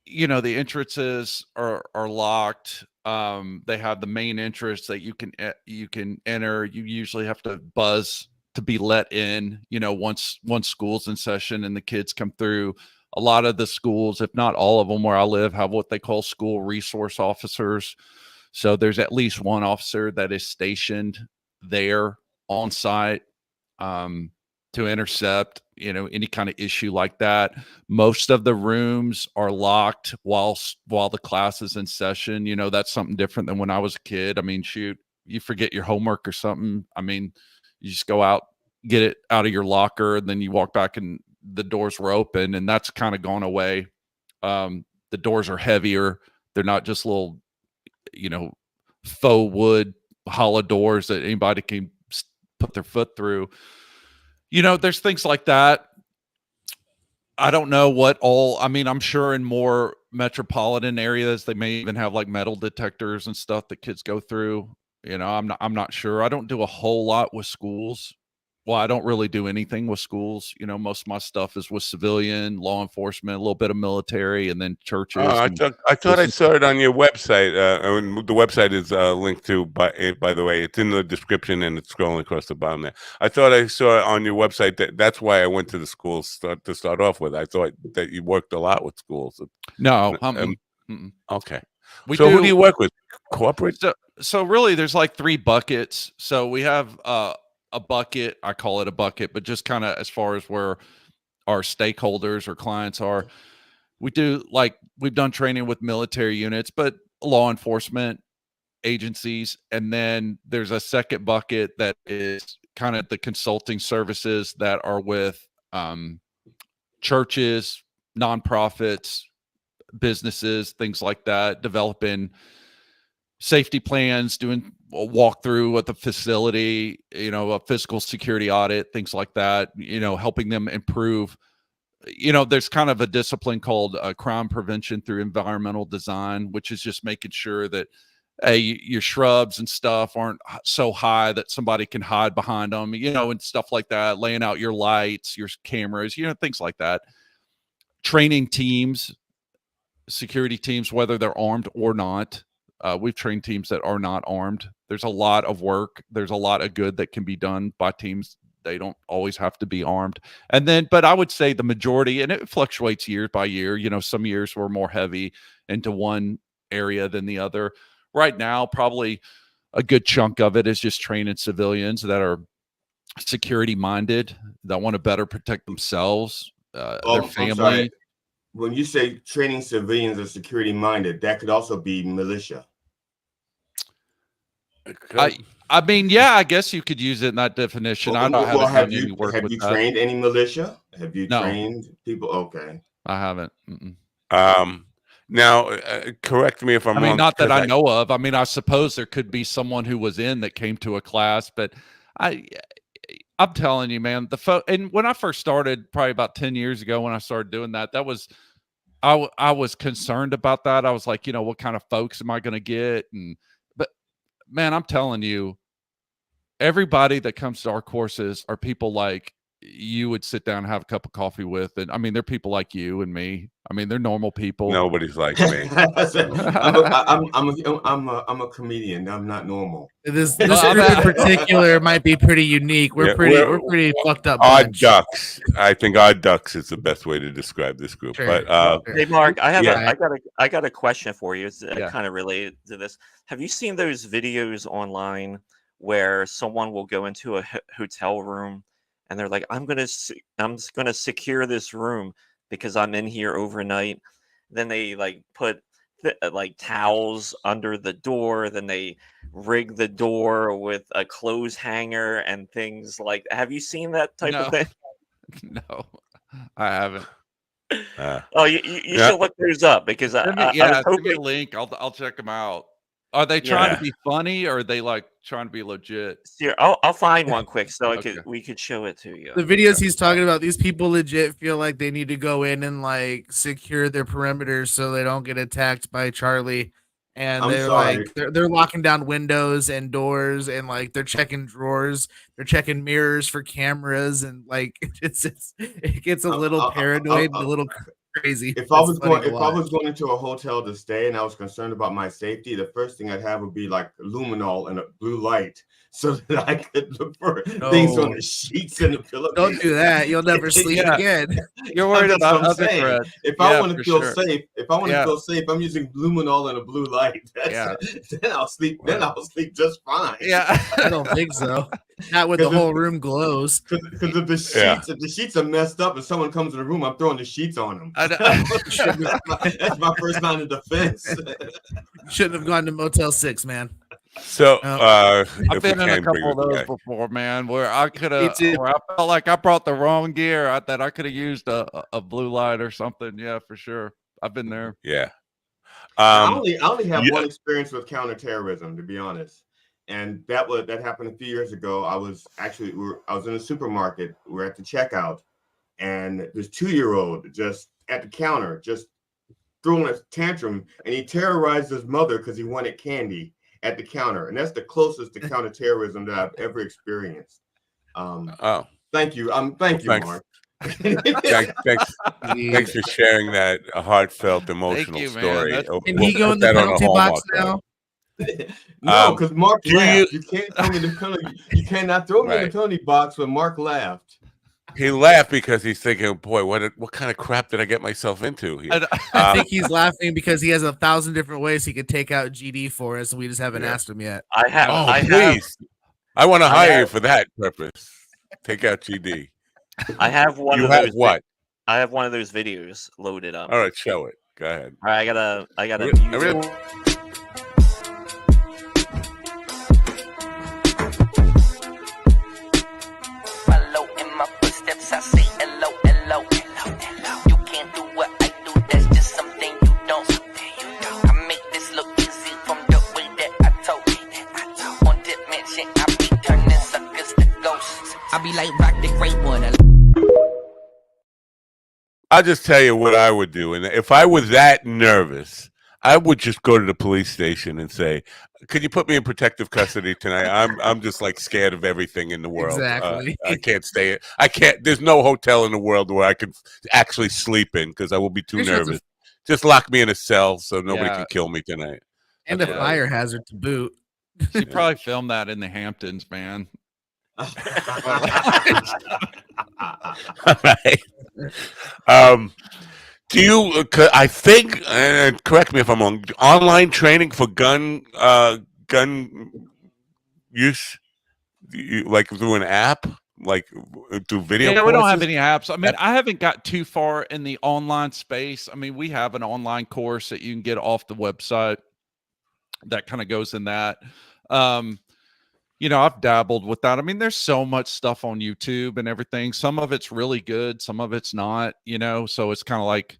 the entrances are locked. They have the main entrance that you can enter. You usually have to buzz to be let in, once school's in session and the kids come through. A lot of the schools, if not all of them where I live, have what they call school resource officers. So there's at least one officer that is stationed there on site to intercept, any kind of issue like that. Most of the rooms are locked while the class is in session. That's something different than when I was a kid. I mean, shoot, you forget your homework or something. I mean, you just go out, get it out of your locker, and then you walk back and the doors were open, and that's kind of gone away. The doors are heavier. They're not just little, faux wood hollow doors that anybody can put their foot through. There's things like that. I don't know what all, I'm sure in more metropolitan areas, they may even have like metal detectors and stuff that kids go through. I'm not sure. I don't do a whole lot with schools. Well, I don't really do anything with schools. Most of my stuff is with civilian, law enforcement, a little bit of military, and then churches. I thought I saw it on your website. The website is linked to, by the way, it's in the description and it's scrolling across the bottom there. I thought I saw it on your website. That's why I went to the schools to start off with. I thought that you worked a lot with schools. No. Okay. Who do you work with? Corporate? So really, there's like 3 buckets. So we have a bucket, I call it a bucket, but just kind of as far as where our stakeholders or clients are. We've done training with military units, but law enforcement agencies. And then there's a second bucket that is kind of the consulting services that are with churches, nonprofits, businesses, things like that, developing safety plans, doing a walkthrough at the facility, a physical security audit, things like that, helping them improve. There's kind of a discipline called crime prevention through environmental design, which is just making sure that your shrubs and stuff aren't so high that somebody can hide behind them, and stuff like that, laying out your lights, your cameras, things like that. Training teams, security teams, whether they're armed or not. We've trained teams that are not armed. There's a lot of work. There's a lot of good that can be done by teams. They don't always have to be armed. But I would say the majority, and it fluctuates year by year. Some years we're more heavy into one area than the other. Right now, probably a good chunk of it is just training civilians that are security minded, that want to better protect themselves, their family. When you say training civilians or security minded, that could also be militia. I guess you could use it in that definition. I don't have any work with that. Have you trained any militia? Have you trained people? Okay. I haven't. Now, correct me if I'm wrong. Not that I know of. I suppose there could be someone who was in that came to a class, but I'm telling you, man, and when I first started, probably about 10 years ago, when I started doing that, I was concerned about that. I was like, what kind of folks am I going to get? But man, I'm telling you, everybody that comes to our courses are people like you would sit down and have a cup of coffee with. And I mean, they're people like you and me. I mean, they're normal people. Nobody's like me. I'm a comedian. I'm not normal. This group in particular might be pretty unique. We're pretty fucked up. Odd ducks. I think odd ducks is the best way to describe this group. Sure. But hey, Mark, I got a question for you. It's kind of related to this. Have you seen those videos online where someone will go into a hotel room and they're like, I'm just gonna secure this room because I'm in here overnight. Then they like put like towels under the door. Then they rig the door with a clothes hanger and things like. Have you seen that type of thing? No, I haven't. Oh, you should look those up because send me a link. I'll check them out. Are they trying to be funny, or are they like trying to be legit? Here, I'll find one quick so we could show it to you. The videos he's talking about, these people legit feel like they need to go in and like secure their perimeters so they don't get attacked by Charlie. And they're locking down windows and doors, and like they're checking drawers, they're checking mirrors for cameras, and like it gets a little paranoid, a little crazy. If I was going into a hotel to stay and I was concerned about my safety, the first thing I'd have would be like luminol and a blue light so that I could look for things on the sheets and the pillow. Don't do that. You'll never sleep again. You're worried about other threats. If I want to feel safe, I'm using luminol and a blue light. Then I'll sleep. Then I'll sleep just fine. Yeah, I don't think so. Not when the whole room glows. Because if the sheets are messed up and someone comes in the room, I'm throwing the sheets on them. That's my first line of defense. Shouldn't have gone to Motel 6, man. So I've been in a couple of those before, man, where I could have, where I felt like I brought the wrong gear. That I could have used a blue light or something. Yeah, for sure. I've been there. Yeah. I only have one experience with counterterrorism, to be honest. And that happened a few years ago. I was in a supermarket. We're at the checkout, and this 2-year-old just at the counter, just throwing a tantrum, and he terrorized his mother because he wanted candy at the counter, and that's the closest to counterterrorism that I've ever experienced. Thank you. Thank you, Mark. Thanks for sharing that heartfelt, emotional story. Can he go in the penalty box now? No, because Mark laughed. You can't throw me in the penalty. You cannot throw me in the penalty box when Mark laughed. He laughed because he's thinking, "Boy, what kind of crap did I get myself into here?" I think he's laughing because he has 1,000 different ways he could take out GD for us, and we just haven't asked him yet. Please. I want to hire you for that purpose. Take out GD. I have one. You have what? I have one of those videos loaded up. All right, show it. Go ahead. All right, I gotta. I'll be like Rock the Great One. I'll just tell you what I would do. And if I was that nervous, I would just go to the police station and say, could you put me in protective custody tonight? I'm just like scared of everything in the world. Exactly. I can't stay. There's no hotel in the world where I could actually sleep in because I will be too nervous. Just lock me in a cell so nobody can kill me tonight. And a fire hazard to boot. You probably filmed that in the Hamptons, man. All right. Do you? I think, and correct me if I'm wrong. Online training for gun use, like through an app, like through video. Yeah, we don't have any apps. I mean, I haven't got too far in the online space. I mean, we have an online course that you can get off the website that kind of goes in that. I've dabbled with that. I mean, there's so much stuff on YouTube and everything. Some of it's really good. Some of it's not, so it's kind of like,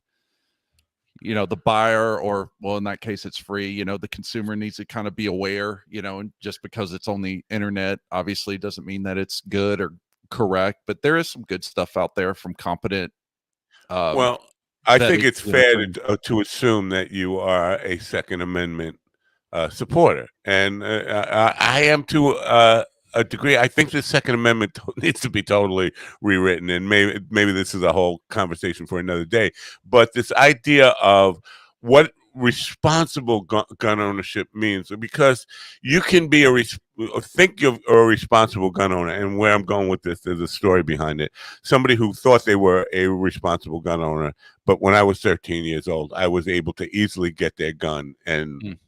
the buyer or, well, in that case, it's free. The consumer needs to kind of be aware, and just because it's on the internet, obviously doesn't mean that it's good or correct, but there is some good stuff out there from competent. Well, I think it's fair to assume that you are a Second Amendment supporter, and I am to a degree. I think the Second Amendment needs to be totally rewritten, and maybe this is a whole conversation for another day. But this idea of what responsible gun ownership means, because you can be think you're a responsible gun owner, and where I'm going with this, there's a story behind it. Somebody who thought they were a responsible gun owner, but when I was 13 years old, I was able to easily get their gun and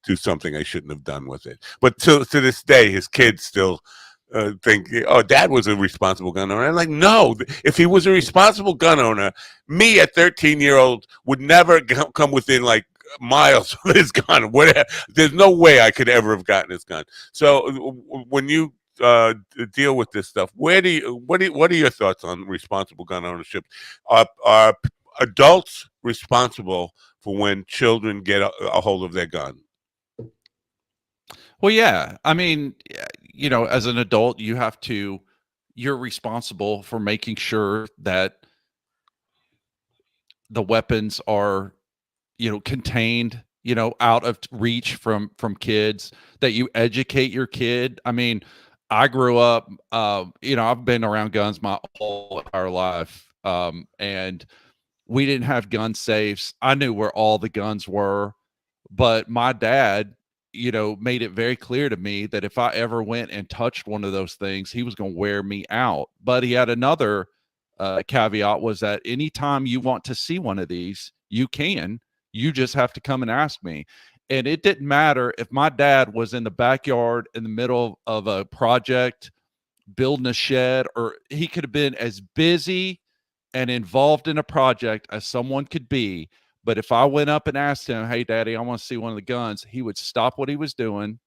do something I shouldn't have done with it. But to this day, his kids still think, oh, Dad was a responsible gun owner. I'm like, no, if he was a responsible gun owner, me at 13-year-old would never come within like miles of his gun. Whatever. There's no way I could ever have gotten his gun. So when you deal with this stuff, what are your thoughts on responsible gun ownership? Are adults responsible for when children get a hold of their gun? Well, yeah. I mean, you know, as an adult, you're responsible for making sure that the weapons are, you know, contained, you know, out of reach from kids, that you educate your kid. I mean, I grew up, you know, I've been around guns my whole entire life. And we didn't have gun safes. I knew where all the guns were, but my dad, you know, made it very clear to me that if I ever went and touched one of those things, he was going to wear me out. But he had another caveat, was that anytime you want to see one of these, you can. You just have to come and ask me. And it didn't matter if my dad was in the backyard in the middle of a project building a shed, or he could have been as busy and involved in a project as someone could be. But if I went up and asked him, hey, Daddy, I want to see one of the guns, he would stop what he was doing.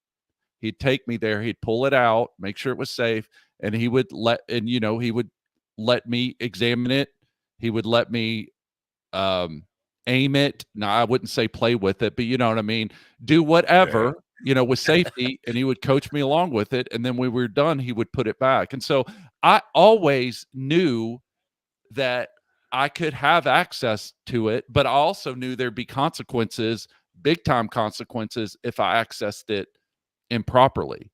He'd take me there. He'd pull it out, make sure it was safe. And he would he would let me examine it. He would let me aim it. Now, I wouldn't say play with it, but you know what I mean? Do whatever, you know, with safety. And he would coach me along with it. And then when we were done, he would put it back. And so I always knew that I could have access to it, but I also knew there'd be consequences, big time consequences, if I accessed it improperly.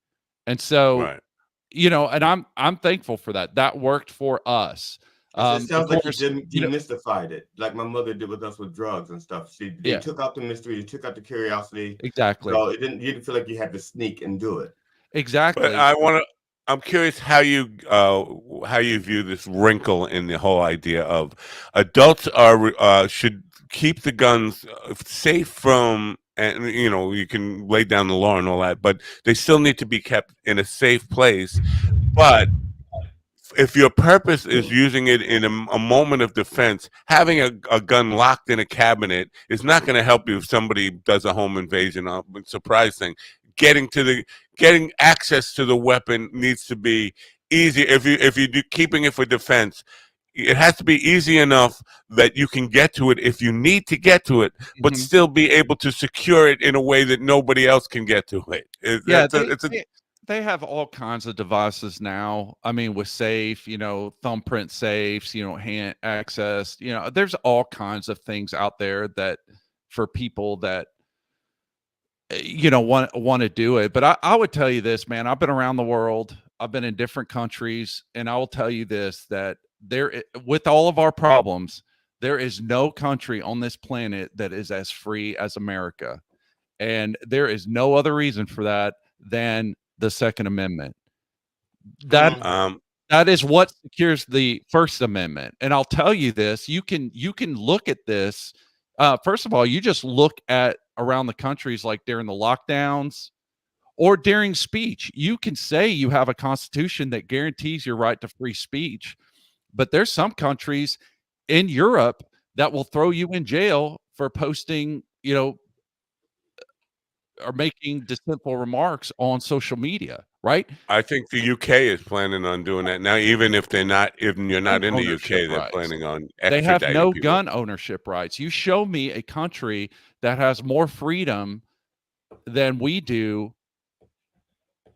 And so, you know, and I'm thankful for that. That worked for us. It sounds like you demystified it, like my mother did with us with drugs and stuff. They took out the mystery, they took out the curiosity. Exactly. So you didn't feel like you had to sneak and do it. Exactly. But I'm curious how you view this wrinkle in the whole idea of adults should keep the guns safe from, and you know, you can lay down the law and all that, but they still need to be kept in a safe place. But if your purpose is using it in a moment of defense, having a gun locked in a cabinet is not going to help you if somebody does a home invasion or a surprise thing. Getting access to the weapon needs to be easy. If you do keeping it for defense, it has to be easy enough that you can get to it if you need to get to it, but still be able to secure it in a way that nobody else can get to it. They have all kinds of devices now. I mean, with safe, you know, thumbprint safes, you know, hand access, you know, there's all kinds of things out there that for people that, you know, want to do it. But I would tell you this, man, I've been around the world. I've been in different countries, and I will tell you this, that with all of our problems, there is no country on this planet that is as free as America. And there is no other reason for that than the Second Amendment. That is what secures the First Amendment. And I'll tell you this, you can look at this. First of all, you just look at around the countries, like during the lockdowns or during speech. You can say you have a constitution that guarantees your right to free speech, but there's some countries in Europe that will throw you in jail for posting, you know, or making distasteful remarks on social media, right? I think the UK is planning on doing that now. Even if you're not in the UK, they're planning on extraditing They have no people. gun ownership rights. You show me a country that has more freedom than we do,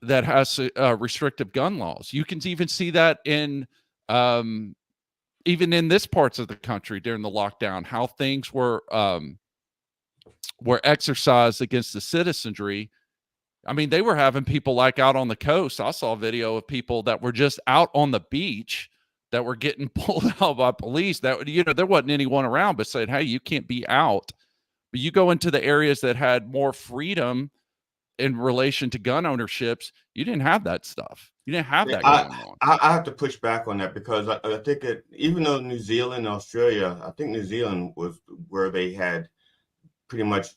that has restrictive gun laws. You can even see that in even in this parts of the country during the lockdown, how things were exercised against the citizenry I mean, they were having people like out on the coast. I saw a video of people that were just out on the beach that were getting pulled out by police. That, there wasn't anyone around, but said, "Hey, you can't be out." But you go into the areas that had more freedom in relation to gun ownerships, you didn't have that stuff. You didn't have that going on. I have to push back on that because I think even though New Zealand and Australia, I think New Zealand was where they had pretty much,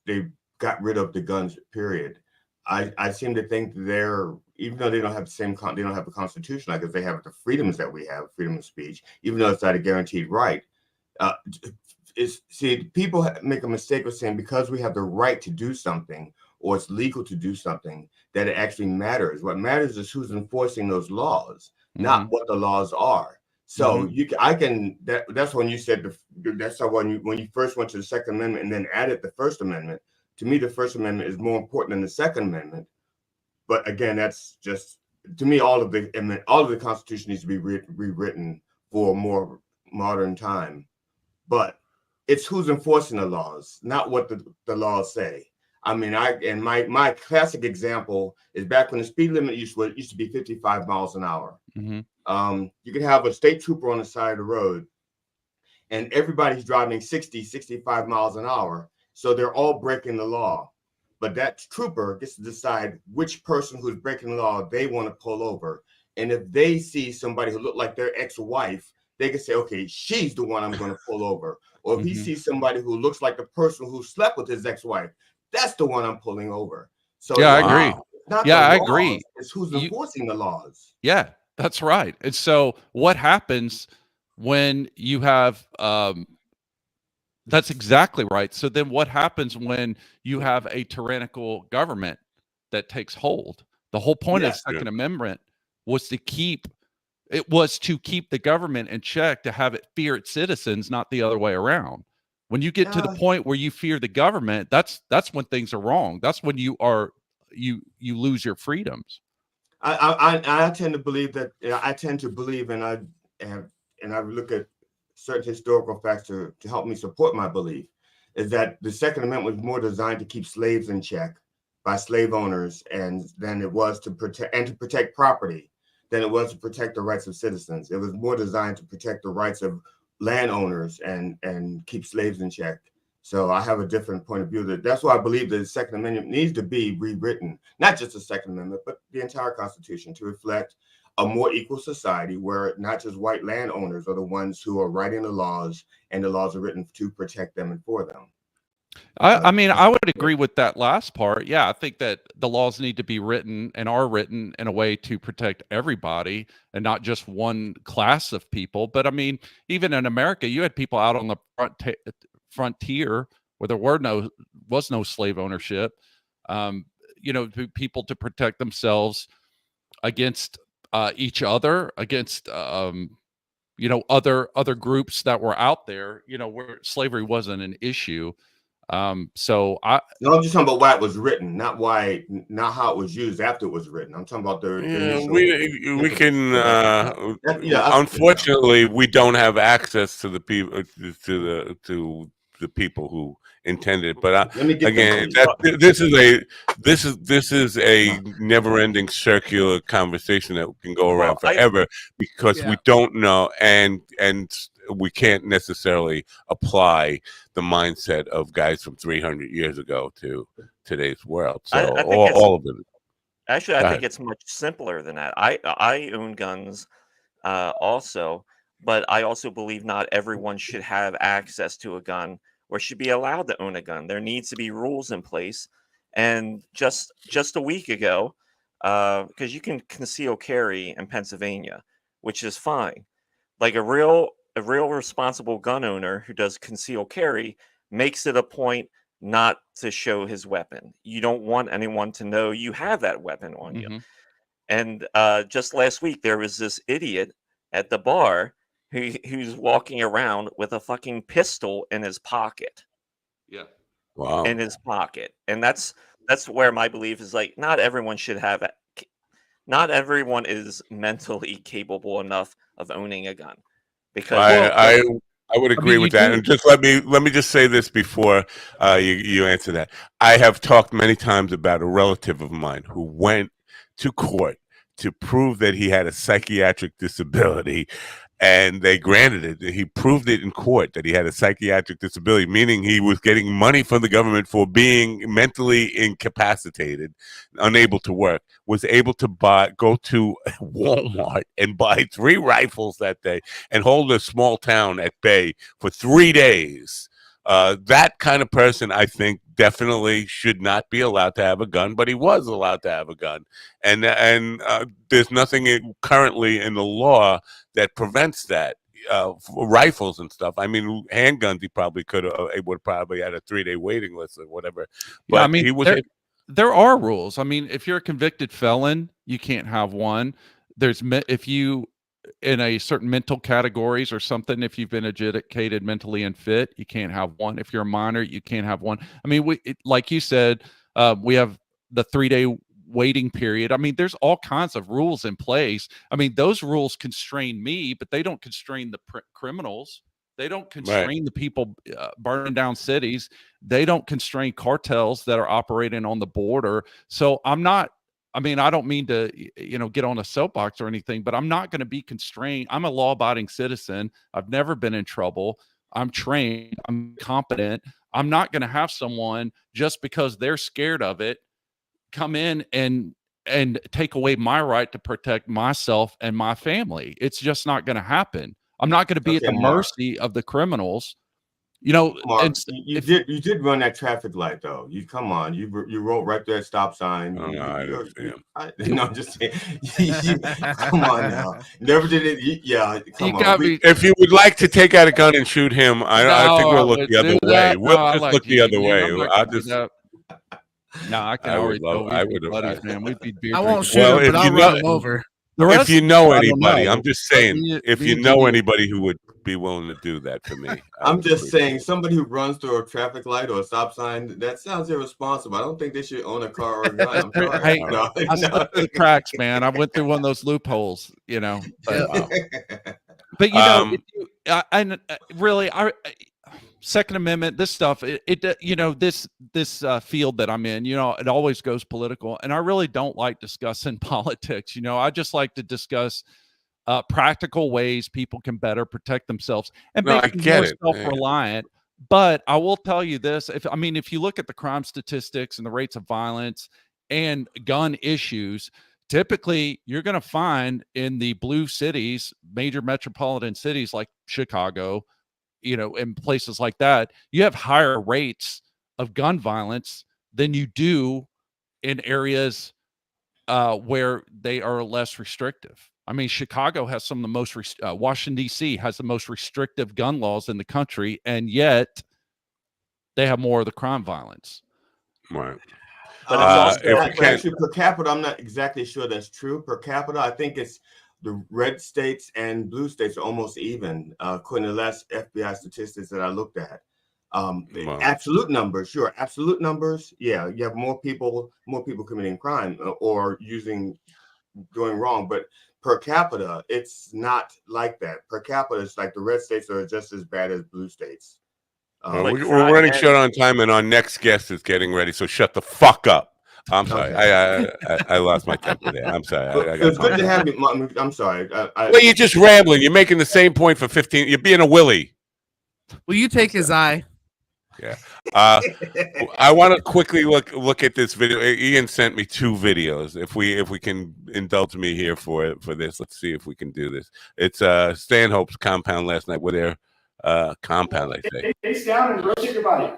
they got rid of the guns, period. I seem to think even though they don't have they don't have a constitution, I guess they have the freedoms that we have, freedom of speech, even though it's not a guaranteed right. People make a mistake of saying because we have the right to do something or it's legal to do something that it actually matters. What matters is who's enforcing those laws, not what the laws are. So that's when you said that's how when you first went to the Second Amendment and then added the First Amendment. To me, the First Amendment is more important than the Second Amendment. But again, that's just, to me, all of the Constitution needs to be rewritten for a more modern time. But it's who's enforcing the laws, not what the laws say. I mean, my classic example is back when the speed limit used to be 55 miles an hour. You could have a state trooper on the side of the road, and everybody's driving 60, 65 miles an hour. So they're all breaking the law. But that trooper gets to decide which person who's breaking the law they want to pull over. And if they see somebody who looked like their ex-wife, they can say, okay, she's the one I'm going to pull over. Or if he sees somebody who looks like the person who slept with his ex-wife, that's the one I'm pulling over. So yeah, I agree. I agree. It's who's enforcing the laws. Yeah, that's right. And so what happens when you have that's exactly right. So then what happens when you have a tyrannical government that takes hold? The whole point of the Second Amendment was to keep the government in check, to have it fear its citizens, not the other way around. When you get to the point where you fear the government, that's when things are wrong. That's when you lose your freedoms. I tend to believe that. I tend to believe, and I look at certain historical facts to help me support my belief, is that the Second Amendment was more designed to keep slaves in check by slave owners, and than it was to protect property, than it was to protect the rights of citizens. It was more designed to protect the rights of landowners and keep slaves in check. So I have a different point of view. That's why I believe that the Second Amendment needs to be rewritten, not just the Second Amendment, but the entire Constitution, to reflect a more equal society where not just white landowners are the ones who are writing the laws, and the laws are written to protect them and for them. I mean, I would agree with that last part. Yeah, I think that the laws need to be written and are written in a way to protect everybody and not just one class of people. But I mean, even in America, you had people out on the frontier where there was no slave ownership. People to protect themselves against each other, against other groups that were out there, where slavery wasn't an issue. I'm just talking about why it was written, not how it was used after it was written. I'm talking about unfortunately, we don't have access to the people to the people who intended. But again, this is a never-ending circular conversation that can go around forever because we don't know, and we can't necessarily apply the mindset of guys from 300 years ago to today's world. So all of it. Actually, I think it's much simpler than that. I own guns also, but I also believe not everyone should have access to a gun or should be allowed to own a gun. There needs to be rules in place. And just a week ago, because you can conceal carry in Pennsylvania, which is fine. Like a real responsible gun owner who does conceal carry makes it a point not to show his weapon. You don't want anyone to know you have that weapon on you. And just last week, there was this idiot at the bar who's walking around with a fucking pistol in his pocket. Yeah. Wow. In his pocket. And that's where my belief is, like, not everyone should have it. Not everyone is mentally capable enough of owning a gun. Because I would agree with that. And just let me just say this before you answer that. I have talked many times about a relative of mine who went to court to prove that he had a psychiatric disability, and they granted it. He proved it in court that he had a psychiatric disability, meaning he was getting money from the government for being mentally incapacitated, unable to work, was able to go to Walmart and buy 3 rifles that day and hold a small town at bay for 3 days. That kind of person, I think, definitely should not be allowed to have a gun, but he was allowed to have a gun. And there's nothing currently in the law that prevents that. Rifles and stuff. I mean, handguns, he probably could have. It would probably had a 3-day waiting list or whatever. But yeah, I mean, he was. There are rules. I mean, if you're a convicted felon, you can't have one. If you in a certain mental categories or something, if you've been adjudicated mentally unfit, you can't have one. If you're a minor, you can't have one. I mean, like you said, we have the 3-day waiting period. I mean, there's all kinds of rules in place. I mean, those rules constrain me, but they don't constrain the criminals. They don't constrain the people burning down cities. They don't constrain cartels that are operating on the border. So I don't mean to, get on a soapbox or anything, but I'm not going to be constrained. I'm a law-abiding citizen. I've never been in trouble. I'm trained. I'm competent. I'm not going to have someone just because they're scared of it come in and take away my right to protect myself and my family. It's just not going to happen. I'm not going to be at the mercy of the criminals. Mark, you did run that traffic light though. Come on, you rolled right there at stop sign. No, I'm just saying. Come on now, never did it. Come on. If you would like to take out a gun and shoot him, I think we'll look the other way. We'll just look the other way. I'll just. No, I can already go. Buddies, man. We'd be beer. I won't shoot him, but I'll run him over. If you know anybody, I'm just saying, if you know anybody who would be willing to do that for me, I'm just saying, somebody who runs through a traffic light or a stop sign, that sounds irresponsible. I don't think they should own a car or a gun. I'm sorry. I slipped through the cracks, man. I went through one of those loopholes, But really, Second Amendment, this stuff, this field that I'm in, it always goes political, and I really don't like discussing politics. I just like to discuss practical ways people can better protect themselves and make them more self-reliant. But I will tell you this: if you look at the crime statistics and the rates of violence and gun issues, typically you're going to find in the blue cities, major metropolitan cities like Chicago, in places like that, you have higher rates of gun violence than you do in areas where they are less restrictive. I mean, Chicago has some of the most, Washington, D.C. has the most restrictive gun laws in the country, and yet they have more of the crime violence. Right. But it's actually per capita, I'm not exactly sure that's true. Per capita, I think it's the red states and blue states are almost even, according to the last FBI statistics that I looked at. Absolute numbers, sure. Absolute numbers, yeah. You have more people committing crime or doing wrong. But per capita, it's not like that. Per capita, it's like the red states are just as bad as blue states. We're running short on time, and our next guest is getting ready. So shut the fuck up. I'm sorry. Okay. I lost my temper there. I'm sorry. It's good to have you. I'm sorry. Well, you're just rambling. You're making the same point for 15. You're being a willy. Will you take his eye? Yeah. I want to quickly look at this video. Ian sent me 2 videos. If we can indulge me here for this, let's see if we can do this. It's Stanhope's compound last night with their compound. I say. Face down and rotate your body.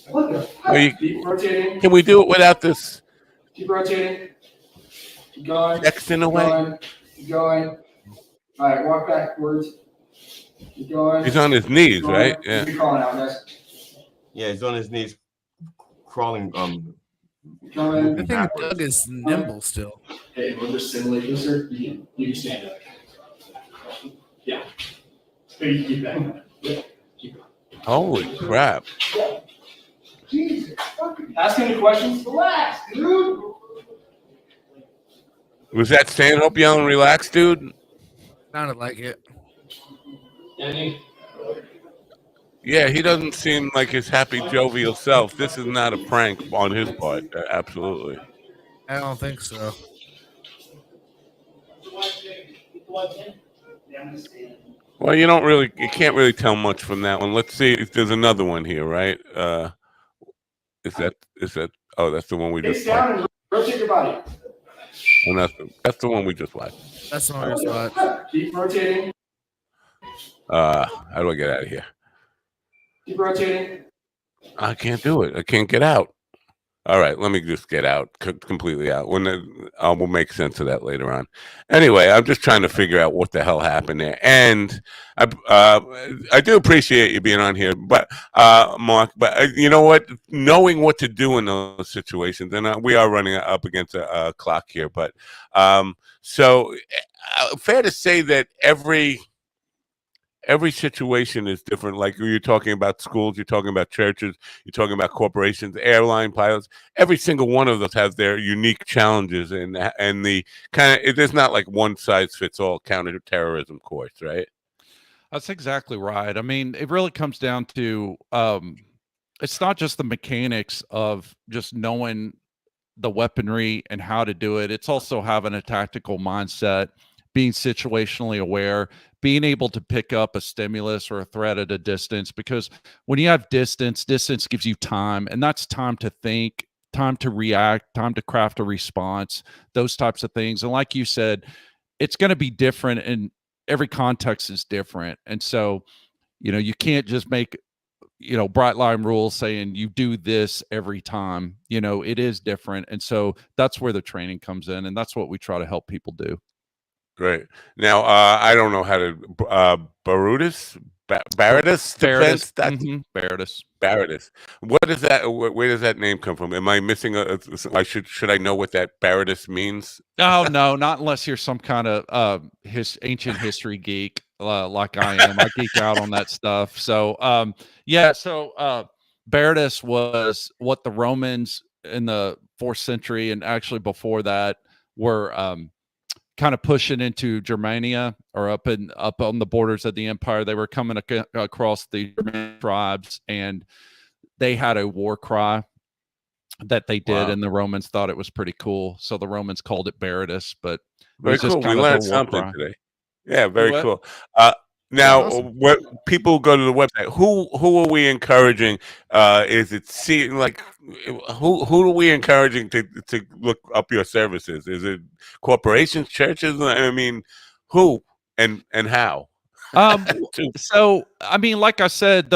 Keep rotating. Can we do it without this? Keep rotating. Keep going. Next in a way. Keep going. All right, walk backwards. Keep going. He's on his knees, right? Yeah. Keep crawling out, guys. Yeah, he's on his knees, crawling. I think Doug is nimble still. Hey, we'll just simulate this, sir. You can stand up. Yeah. So you keep that. Yeah. Keep going. Holy crap. Yeah. Jesus. Ask any questions. Relax, dude. Was that Stanhope yelling, "Relax, dude"? Sounded like it. Yeah, he doesn't seem like his happy, jovial self. This is not a prank on his part. Absolutely. I don't think so. Well, you can't really tell much from that one. Let's see if there's another one here, right? Is that, oh, that's the one we just watched. Down and rotate your body. And that's the one we just watched. That's the one we just watched. Keep rotating. How do I get out of here? Keep rotating. I can't do it. I can't get out. All right, let me just get out completely out. We'll make sense of that later on. Anyway, I'm just trying to figure out what the hell happened there, and I do appreciate you being on here, but Mark. But you know what? Knowing what to do in those situations, and we are running up against a clock here, but so fair to say that every situation is different. Like you're talking about schools, you're talking about churches, you're talking about corporations, airline pilots. Every single one of those has their unique challenges, and the there's not like one size fits all counterterrorism course, right? That's exactly right. I mean, it really comes down to it's not just the mechanics of just knowing the weaponry and how to do it. It's also having a tactical mindset, being situationally aware, being able to pick up a stimulus or a threat at a distance, because when you have distance gives you time, and that's time to think, time to react, time to craft a response, those types of things. And like you said, it's going to be different, and every context is different. And so, you can't just make, bright line rules saying you do this every time. It is different. And so that's where the training comes in, and that's what we try to help people do. Great. Now, I don't know how to Barudis defense. That's Barudis. What is that? Where does that name come from? Am I missing should I know what that Barudis means? Oh no, not unless you're some kind of ancient history geek like I am. I geek out on that stuff. So Barudis was what the Romans in the 4th century, and actually before that, were kind of pushing into Germania, or up on the borders of the empire. They were coming across the Germanic tribes, and they had a war cry that they did, and the Romans thought it was pretty cool, so the Romans called it Barudis. But very cool. We learned something today. Yeah, very cool. Now, awesome. What people go to the website? Who are we encouraging? Is it who are we encouraging to look up your services? Is it corporations, churches? I mean, who and how? So I mean, like I said,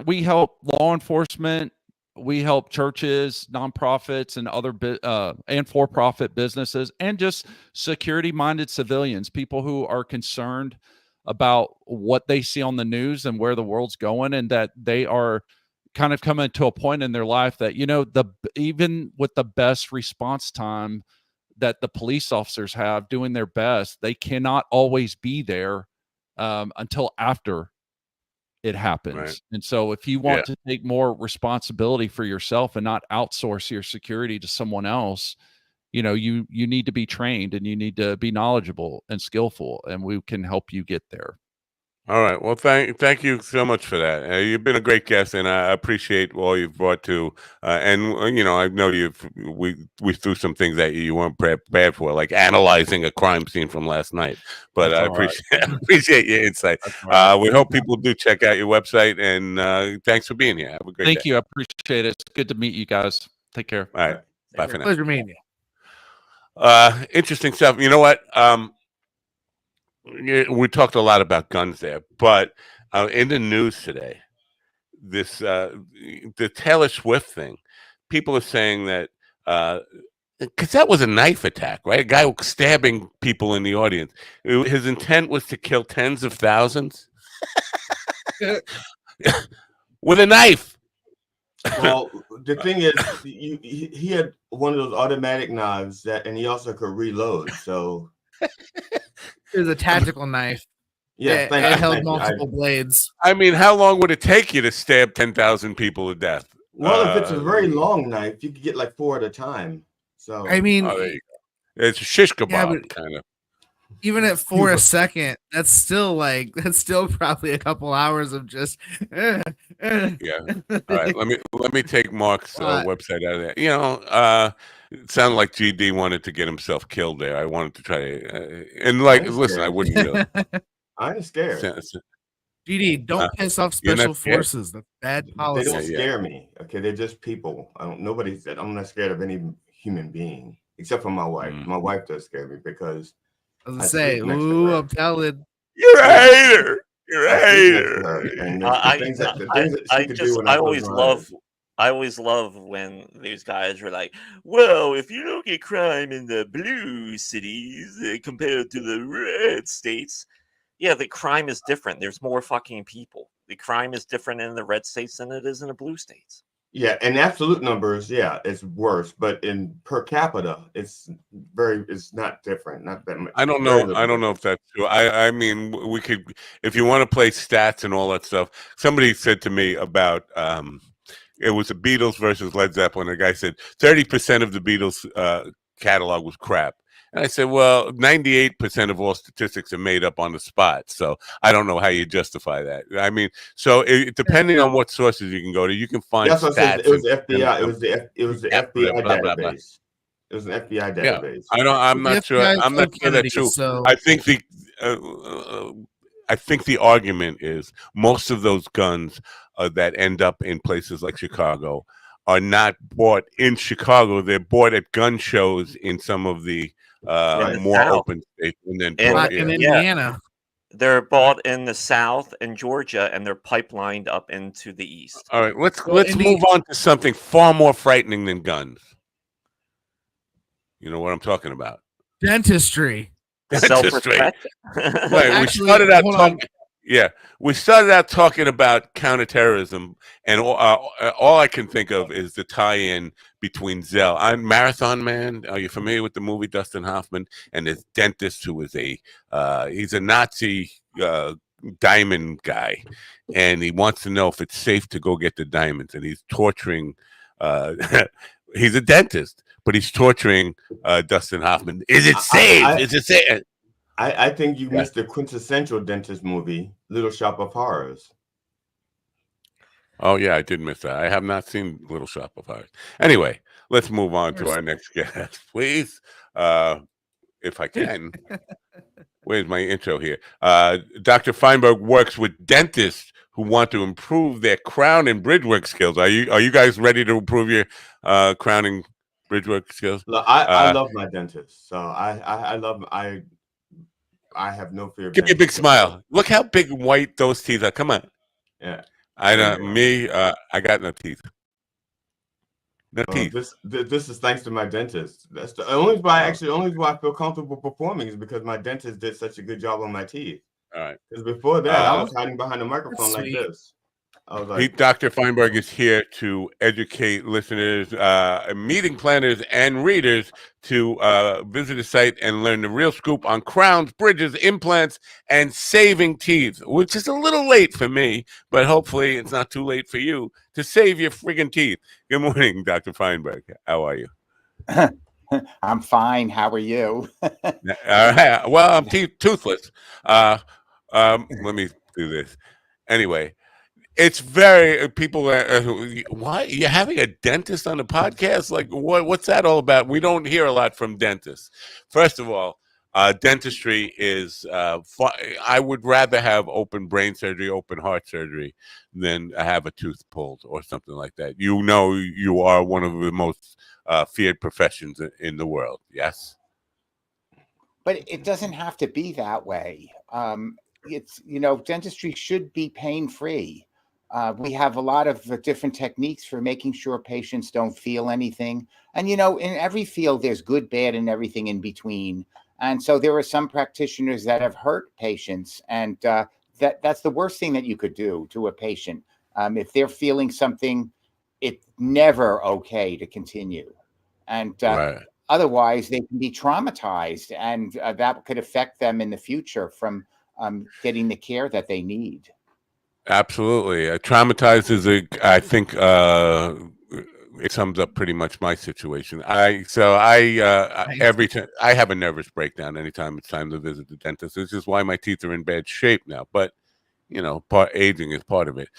we help law enforcement, we help churches, nonprofits, and other and for-profit businesses, and just security-minded civilians, people who are concerned about what they see on the news and where the world's going, and that they are kind of coming to a point in their life that, even with the best response time that the police officers have doing their best, they cannot always be there until after it happens. Right. And so if you want to take more responsibility for yourself and not outsource your security to someone else, you need to be trained, and you need to be knowledgeable and skillful, and we can help you get there. All right. Well, thank you so much for that. You've been a great guest, and I appreciate all you've brought to. And I know we threw some things at you you weren't prepared for, like analyzing a crime scene from last night. But I appreciate your insight. We hope people do check out your website, and thanks for being here. Have a great day. Thank you. I appreciate it. It's good to meet you guys. Take care. All right. Bye for now. Pleasure meeting you. Interesting stuff. You know what? We talked a lot about guns there, but in the news today, the Taylor Swift thing, people are saying that because that was a knife attack, right? A guy stabbing people in the audience. His intent was to kill tens of thousands with a knife. Well, the thing is, he had one of those automatic knives and he also could reload. So it was a tactical knife. Yeah, it held multiple blades. I mean, how long would it take you to stab 10,000 people to death? Well, if it's a very long knife, you could get like 4 at a time. So I mean, it's a shish kebab kind of. even for a second, that's still probably a couple hours of just. Yeah. All right. Let me take Mark's website out of there. You know, it sounded like GD wanted to get himself killed there. I wanted to try and listen, I wouldn't really. I ain't scared. GD, don't piss off special forces. That's bad policy. They don't scare me. Okay, they're just people. Nobody said I'm not scared of any human being except for my wife. My wife does scare me because I was say, ooh, I'm telling. You're a hater. You're a hater. And I always love when these guys are like, well, if you don't get crime in the blue cities compared to the red states, yeah, the crime is different. There's more fucking people. The crime is different in the red states than it is in the blue states. Yeah, in absolute numbers, yeah, it's worse. But in per capita, it's not different. Not that much. I don't know if that's true. I mean, we could, if you want to play stats and all that stuff. Somebody said to me about it was the Beatles versus Led Zeppelin. The guy said 30% of the Beatles catalog was crap. And I said, well, 98% of all statistics are made up on the spot. So I don't know how you justify that. I mean, so depending on what sources you can go to, you can find stats. It was the FBI. It was the FBI database. It was an FBI database. Yeah. I'm not sure. I'm not sure that's true. I think the argument is most of those guns that end up in places like Chicago are not bought in Chicago. They're bought at gun shows in some of the more open states, and then in Indiana. They're bought in the South and Georgia, and they're pipelined up into the East. All right, let's move on to something far more frightening than guns. You know what I'm talking about? Dentistry. Right. We started out talking. Yeah, we started out talking about counterterrorism, and all I can think of is the tie-in between Zell. I'm Marathon Man. Are you familiar with the movie Dustin Hoffman and his dentist who is he's a Nazi diamond guy, and he wants to know if it's safe to go get the diamonds, and he's torturing. He's a dentist, but he's torturing Dustin Hoffman. Is it safe? Is it safe? I think you missed the quintessential dentist movie, Little Shop of Horrors. Oh, yeah, I did miss that. I have not seen Little Shop of Horrors. Anyway, let's move on to our next guest, please. If I can. Where's my intro here? Dr. Feinberg works with dentists who want to improve their crown and bridgework skills. Are you guys ready to improve your crown and bridgework skills? Look, I love my dentist. So I have no fear. Give me a big smile. Look how big and white those teeth are. Come on. Yeah. I got no teeth. No teeth. This is thanks to my dentist. That's the only why I feel comfortable performing is because my dentist did such a good job on my teeth. All right. Because before that, I was hiding behind a microphone like this. I was like, Dr. Feinberg is here to educate listeners, meeting planners, and readers to visit the site and learn the real scoop on crowns, bridges, implants, and saving teeth, which is a little late for me, but hopefully it's not too late for you to save your friggin' teeth. Good morning, Dr. Feinberg. How are you? I'm fine. How are you? Well, I'm toothless. Let me do this. Anyway. It's very people. Why you're having a dentist on the podcast? Like, what's that all about? We don't hear a lot from dentists. First of all, dentistry is. I would rather have open brain surgery, open heart surgery, than have a tooth pulled or something like that. You know, you are one of the most feared professions in the world. Yes, but it doesn't have to be that way. It's dentistry should be pain-free. We have a lot of different techniques for making sure patients don't feel anything. And, in every field, there's good, bad, and everything in between. And so there are some practitioners that have hurt patients. And that's the worst thing that you could do to a patient. If they're feeling something, it's never okay to continue. And otherwise, they can be traumatized. And that could affect them in the future from getting the care that they need. Absolutely. Traumatized is I think it sums up pretty much my situation. Every time I have a nervous breakdown anytime it's time to visit the dentist. This is why my teeth are in bad shape now. But you know, aging is part of it.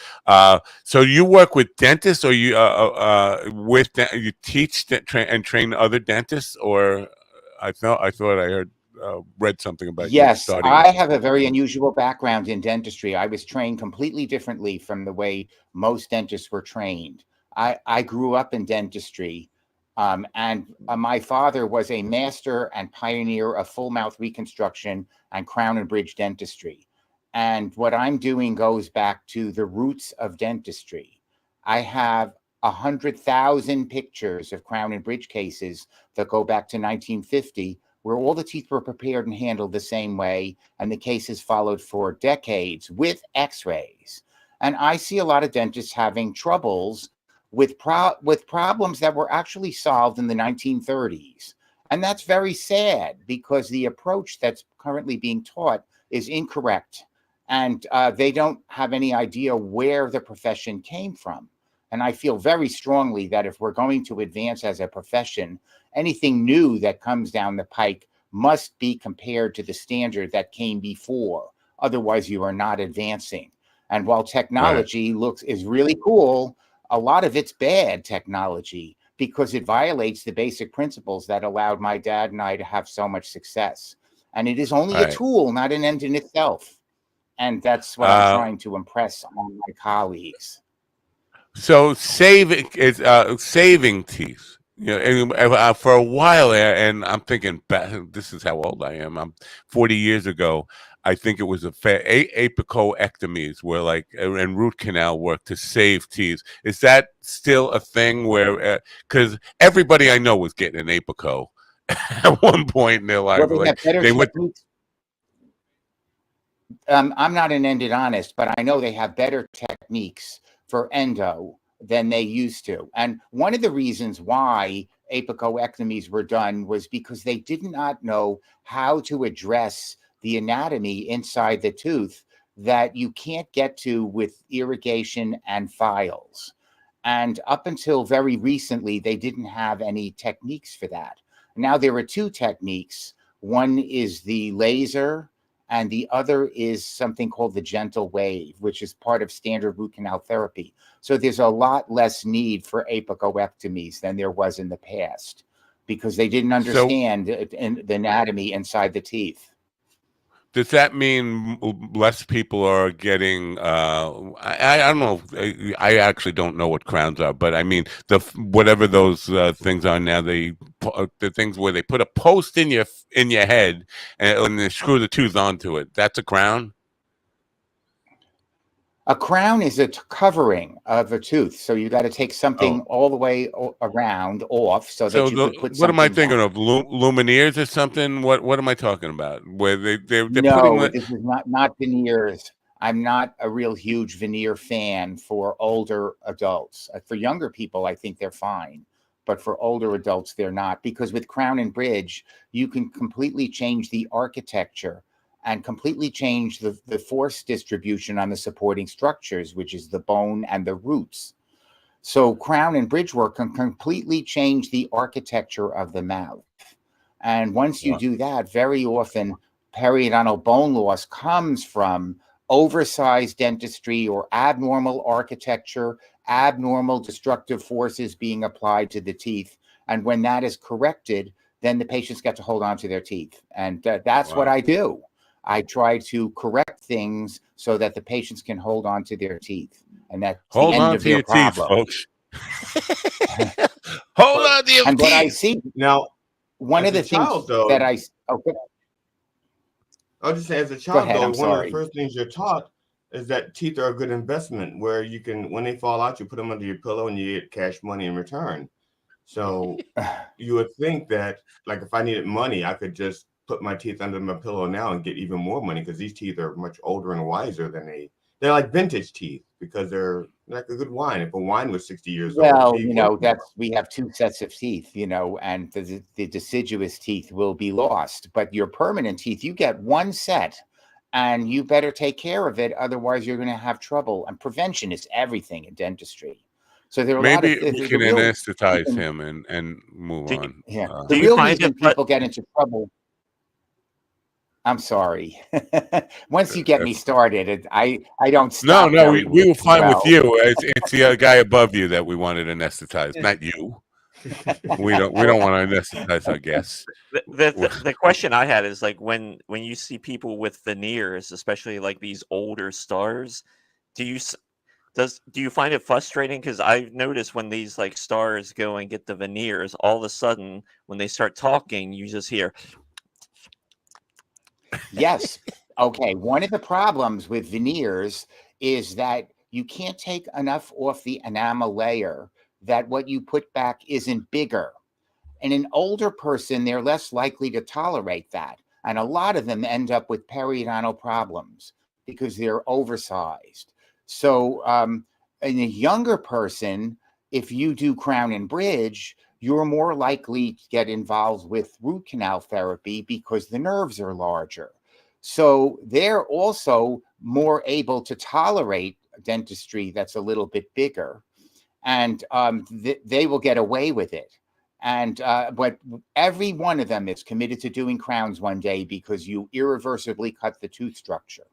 So you work with dentists, or you you teach and train other dentists, or I thought I heard read something about you Yes, starting. I have a very unusual background in dentistry. I was trained completely differently from the way most dentists were trained. I grew up in dentistry, and my father was a master and pioneer of full mouth reconstruction and crown and bridge dentistry. And what I'm doing goes back to the roots of dentistry. I have 100,000 pictures of crown and bridge cases that go back to 1950, where all the teeth were prepared and handled the same way, and the cases followed for decades with x-rays. And I see a lot of dentists having troubles with problems that were actually solved in the 1930s. And that's very sad, because the approach that's currently being taught is incorrect. And they don't have any idea where the profession came from. And I feel very strongly that if we're going to advance as a profession, anything new that comes down the pike must be compared to the standard that came before. Otherwise, you are not advancing. And while technology is really cool, a lot of it's bad technology, because it violates the basic principles that allowed my dad and I to have so much success. And it is only a tool, not an end in itself. And that's what I'm trying to impress on my colleagues. So saving teeth. You know, and, for a while, and I'm thinking, this is how old I am. I'm 40 years ago. I think it was apicoectomies, where like and root canal work to save teeth. Is that still a thing where? Because everybody I know was getting an apico at one point in their life. Well, they would. I'm not an endodontist, but I know they have better techniques for endo than they used to. And one of the reasons why apicoectomies were done was because they did not know how to address the anatomy inside the tooth that you can't get to with irrigation and files. And up until very recently, they didn't have any techniques for that. Now there are two techniques. One is the laser, and the other is something called the gentle wave, which is part of standard root canal therapy. So there's a lot less need for apicoectomies than there was in the past, because they didn't understand the anatomy inside the teeth. Does that mean less people are getting? I don't know. I actually don't know what crowns are, but I mean whatever those things are now. The things where they put a post in your head and they screw the tooth onto it. That's a crown. A crown is a covering of a tooth, so you got to take something all the way around off, so that you could put. What am I thinking of? Lumineers or something? What am I talking about? Where they're no, putting this is not veneers. I'm not a real huge veneer fan for older adults. For younger people, I think they're fine, but for older adults, they're not, because with crown and bridge, you can completely change the architecture and completely change the force distribution on the supporting structures, which is the bone and the roots. So crown and bridge work can completely change the architecture of the mouth. And once you do that, very often periodontal bone loss comes from oversized dentistry or abnormal architecture, abnormal destructive forces being applied to the teeth. And when that is corrected, then the patients get to hold on to their teeth. And that's what I do. I try to correct things so that the patients can hold on to their teeth, and that's the end of their problem. Teeth, folks. Hold on to your and teeth. What I see now, one of the things that I I'll just say, as a child, one of the first things you're taught is that teeth are a good investment, where you can, when they fall out, you put them under your pillow and you get cash money in return. So you would think that, like, if I needed money, I could just put my teeth under my pillow now and get even more money, because these teeth are much older and wiser than they're like vintage teeth, because they're like a good wine. If a wine was 60 years old, well, you know, we have two sets of teeth, you know, and the deciduous teeth will be lost, but your permanent teeth, you get one set, and you better take care of it. Otherwise, you're going to have trouble. And prevention is everything in dentistry. So there are a lot Maybe of we the can real anesthetize reason, him and move on. yeah, Do the you real find reason it? people get into trouble. I'm sorry. Once you get me started, I don't No, stop no, very we were fine with well. you. It's the other guy above you that we wanted to anesthetize, not you. We don't want to anesthetize our guests. The question I had is like when you see people with veneers, especially like these older stars, do you do you find it frustrating? Because I've noticed when these like stars go and get the veneers, all of a sudden when they start talking, you just hear. Yes. Okay. One of the problems with veneers is that you can't take enough off the enamel layer that what you put back isn't bigger. And an older person, they're less likely to tolerate that. And a lot of them end up with periodontal problems because they're oversized. So in a younger person, if you do crown and bridge, you're more likely to get involved with root canal therapy because the nerves are larger. So they're also more able to tolerate dentistry that's a little bit bigger, and they will get away with it. And but every one of them is committed to doing crowns one day because you irreversibly cut the tooth structure.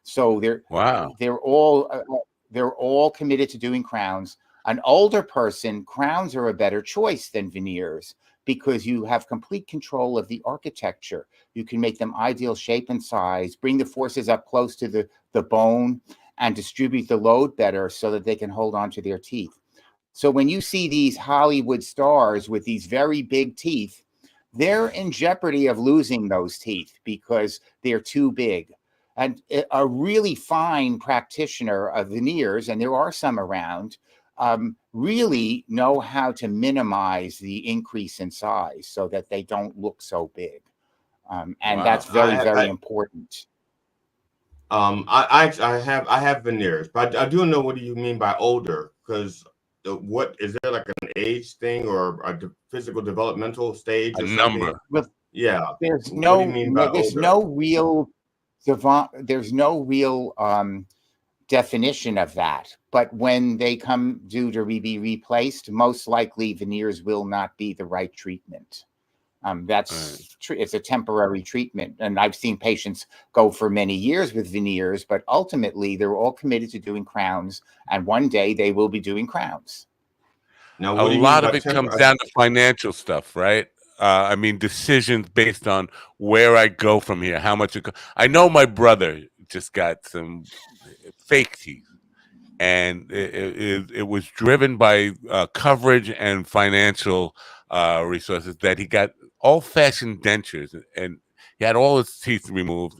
So they're all committed to doing crowns. An older person, crowns are a better choice than veneers because you have complete control of the architecture. You can make them ideal shape and size, bring the forces up close to the bone, and distribute the load better so that they can hold on to their teeth. So when you see these Hollywood stars with these very big teeth, they're in jeopardy of losing those teeth because they're too big. And a really fine practitioner of veneers, and there are some around, really know how to minimize the increase in size so that they don't look so big. And Wow. that's very important. I have veneers, but I do know what do you mean by older, because what is there like an age thing or a physical developmental stage or something? Number. Well, Yeah. There's What no do you mean by there's older? no real definition of that. But when they come due to be replaced, most likely veneers will not be the right treatment. It's a temporary treatment, and I've seen patients go for many years with veneers, but ultimately they're all committed to doing crowns, and one day they will be doing crowns. Now, A lot of it comes down to financial stuff, right? I mean, decisions based on where I go from here, how much it I know my brother just got some fake teeth, and it was driven by coverage and financial resources that he got old-fashioned dentures, and he had all his teeth removed.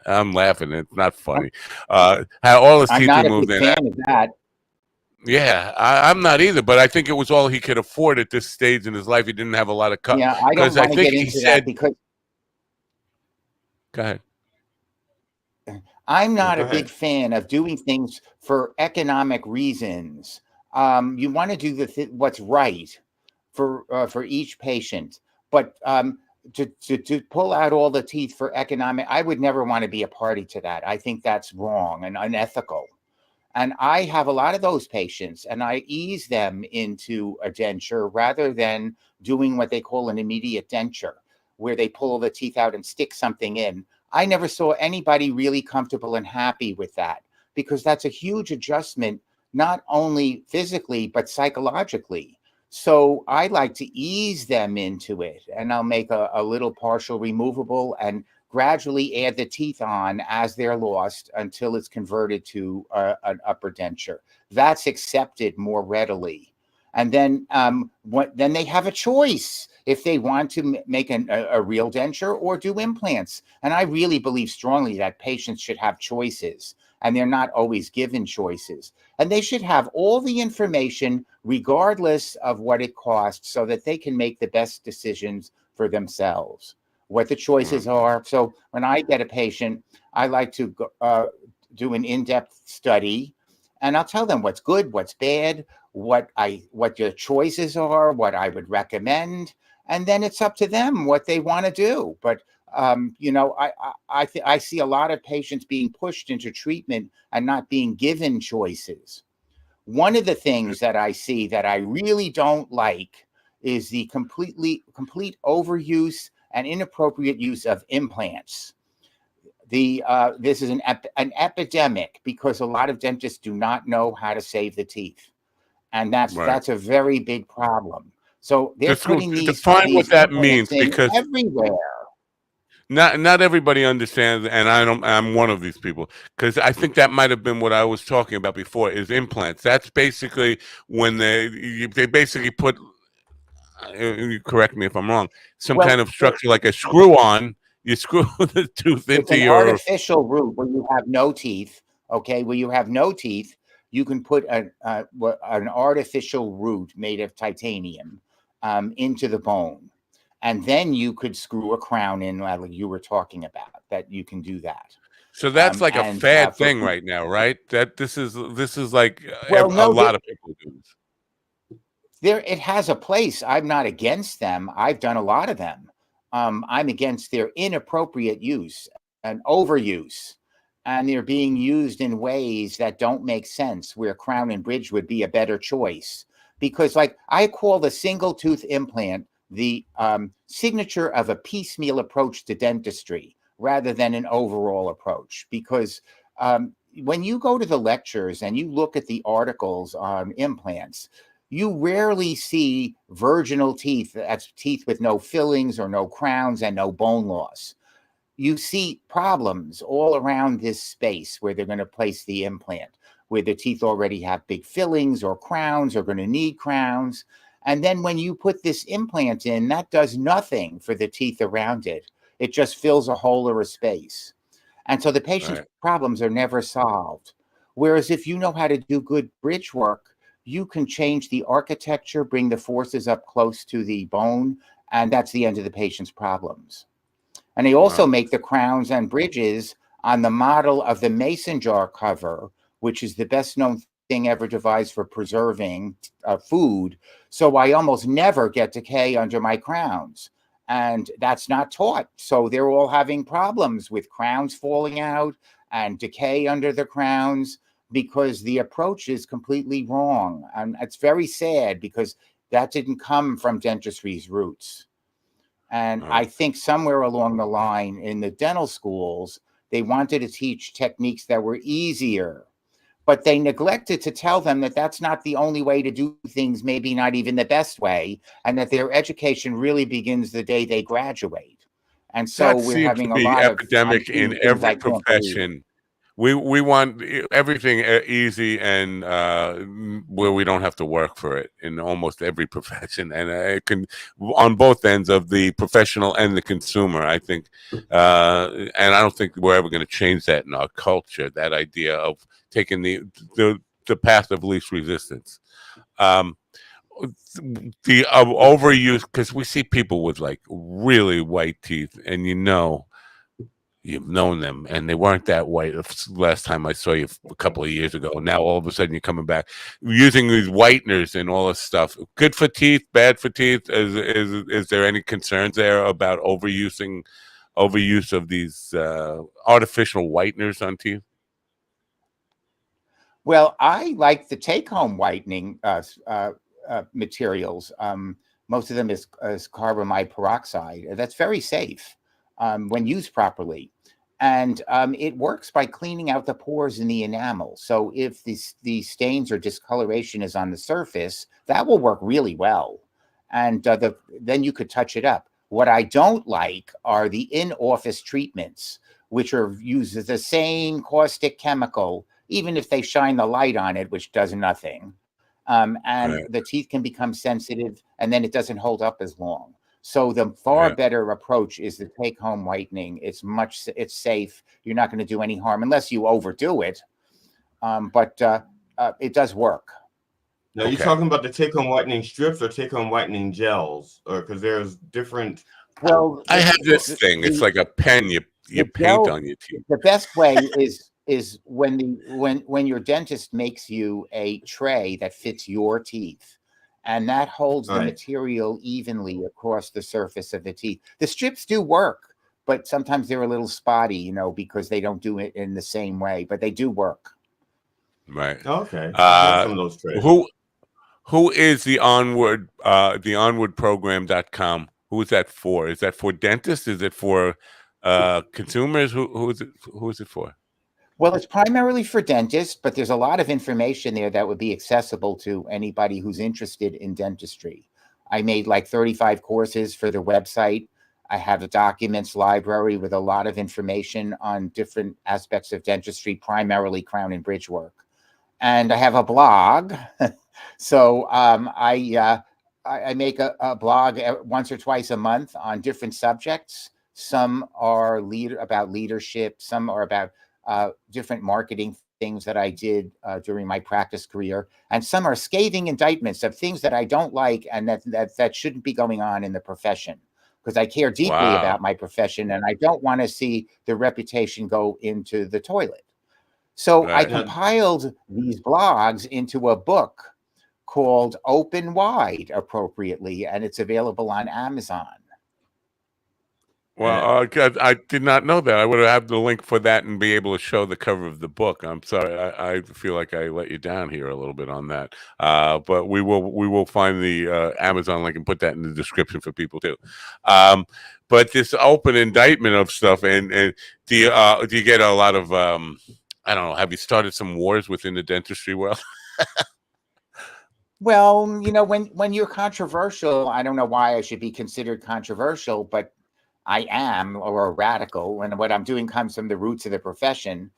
I'm laughing; it's not funny. Had all his I'm teeth not a removed. big fan of that. Yeah, I'm not either, but I think it was all he could afford at this stage in his life. He didn't have a lot of cut. Yeah, I don't want to think get he into said, that because go ahead. I'm Yeah, not go a big ahead. fan of doing things for economic reasons. You want to do what's right for each patient, but to pull out all the teeth for economic, I would never want to be a party to that. I think that's wrong and unethical. And I have a lot of those patients, and I ease them into a denture rather than doing what they call an immediate denture, where they pull the teeth out and stick something in. I never saw anybody really comfortable and happy with that because that's a huge adjustment, not only physically, but psychologically. So I like to ease them into it, and I'll make a little partial removable and gradually add the teeth on as they're lost until it's converted to an upper denture. That's accepted more readily. And then then they have a choice if they want to make a real denture or do implants. And I really believe strongly that patients should have choices, and they're not always given choices. And they should have all the information regardless of what it costs so that they can make the best decisions for themselves, what the choices are. So when I get a patient, I like to do an in-depth study, and I'll tell them what's good, what's bad, what your choices are, what I would recommend, and then it's up to them what they want to do. But I see a lot of patients being pushed into treatment and not being given choices, One of the things that I see that I really don't like is the complete overuse and inappropriate use of implants. This is an epidemic because a lot of dentists do not know how to save the teeth, and that's a very big problem. So they're putting define what that means, because everywhere. Not everybody understands, and I'm one of these people, because I think that might have been what I was talking about before. Is implants? That's basically when they basically put. You correct me if I'm wrong. Some kind of structure like a screw on. You screw the tooth into your artificial root where you have no teeth. Okay, where you have no teeth, you can put an artificial root made of titanium into the bone. And then you could screw a crown in, like you were talking about, that you can do that. So that's like a fad thing right now, right? That this is like a lot of people do this. It has a place. I'm not against them. I've done a lot of them. I'm against their inappropriate use and overuse. And they're being used in ways that don't make sense, where crown and bridge would be a better choice. Because like I call the single tooth implant the signature of a piecemeal approach to dentistry rather than an overall approach. Because when you go to the lectures and you look at the articles on implants, you rarely see virginal teeth, that's teeth with no fillings or no crowns and no bone loss. You see problems all around this space where they're going to place the implant, where the teeth already have big fillings or crowns or going to need crowns. And then when you put this implant in, that does nothing for the teeth around it. It just fills a hole or a space. And so the patient's problems are never solved. Whereas if you know how to do good bridge work, you can change the architecture, bring the forces up close to the bone, and that's the end of the patient's problems. And they also make the crowns and bridges on the model of the mason jar cover, which is the best known thing ever devised for preserving food. So I almost never get decay under my crowns. And that's not taught. So they're all having problems with crowns falling out and decay under the crowns because the approach is completely wrong. And it's very sad because that didn't come from dentistry's roots. And I think somewhere along the line in the dental schools, they wanted to teach techniques that were easier, but they neglected to tell them that that's not the only way to do things, maybe not even the best way, and that their education really begins the day they graduate. And so we're having a lot of epidemic in every profession. We want everything easy and where we don't have to work for it in almost every profession, and it can on both ends of the professional and the consumer. I think, and I don't think we're ever going to change that in our culture. That idea of taking the path of least resistance. The overuse, because we see people with like really white teeth, and you've known them, and they weren't that white last time I saw you a couple of years ago. Now all of a sudden you're coming back using these whiteners and all this stuff. Good for teeth, bad for teeth. Is there any concerns there about overuse of these artificial whiteners on teeth? Well, I like the take-home whitening materials. Most of them is carbamide peroxide. That's very safe when used properly. And it works by cleaning out the pores in the enamel. So if the stains or discoloration is on the surface, that will work really well. And then you could touch it up. What I don't like are the in-office treatments, which are used as the same caustic chemical, even if they shine the light on it, which does nothing. And the teeth can become sensitive, and then it doesn't hold up as long. So the far better approach is the take-home whitening. It's safe. You're not going to do any harm unless you overdo it. But it does work. Now, you're talking about the take-home whitening strips or take-home whitening gels, or because there's different. Well, I have this thing. It's like a pen you paint on your teeth. The best way is when your dentist makes you a tray that fits your teeth. And that holds the material evenly across the surface of the teeth. The strips do work, but sometimes they're a little spotty, because they don't do it in the same way, but they do work. Right. Okay. I've had some of those trades. Who is the onwardprogram.com? Who is that for? Is that for dentists? Is it for consumers? Who is it for? Well, it's primarily for dentists, but there's a lot of information there that would be accessible to anybody who's interested in dentistry. I made like 35 courses for the website. I have a documents library with a lot of information on different aspects of dentistry, primarily crown and bridge work. And I have a blog. So I make a blog once or twice a month on different subjects. Some are about leadership. Some are about different marketing things that I did during my practice career. And some are scathing indictments of things that I don't like and that shouldn't be going on in the profession, because I care deeply about my profession and I don't want to see the reputation go into the toilet. So I compiled these blogs into a book called Open Wide, appropriately, and it's available on Amazon. Well, I did not know that. I would have the link for that and be able to show the cover of the book. I'm sorry. I feel like I let you down here a little bit on that. But we will find the Amazon link and put that in the description for people too. But this open indictment of stuff, and do you get a lot of I don't know, have you started some wars within the dentistry world? Well, you know, when you're controversial, I don't know why I should be considered controversial, but I am, or a radical, and what I'm doing comes from the roots of the profession.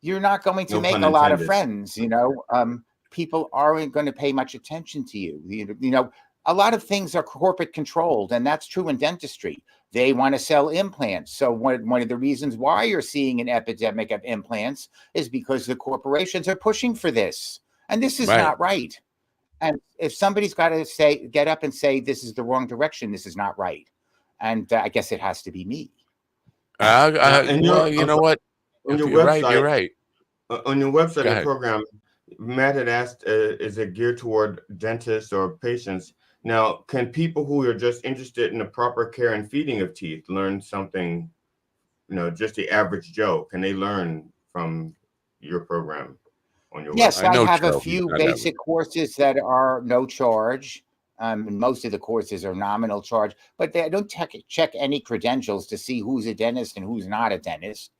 You're not going to make a lot of friends, you know. People aren't going to pay much attention to you. You know, a lot of things are corporate controlled, and that's true in dentistry. They want to sell implants. So one of the reasons why you're seeing an epidemic of implants is because the corporations are pushing for this. And this is not right. And if somebody's got to get up and say, this is the wrong direction, this is not right. And I guess it has to be me. And well, you know what? On your You're website, right. You're right. On your website, Go the ahead. program, Matt had asked, is it geared toward dentists or patients? Now, can people who are just interested in the proper care and feeding of teeth learn something, you know, just the average Joe? Can they learn from your program on your Yes, website? I have a few basic courses that are no charge. Most of the courses are nominal charge, but they don't check any credentials to see who's a dentist and who's not a dentist.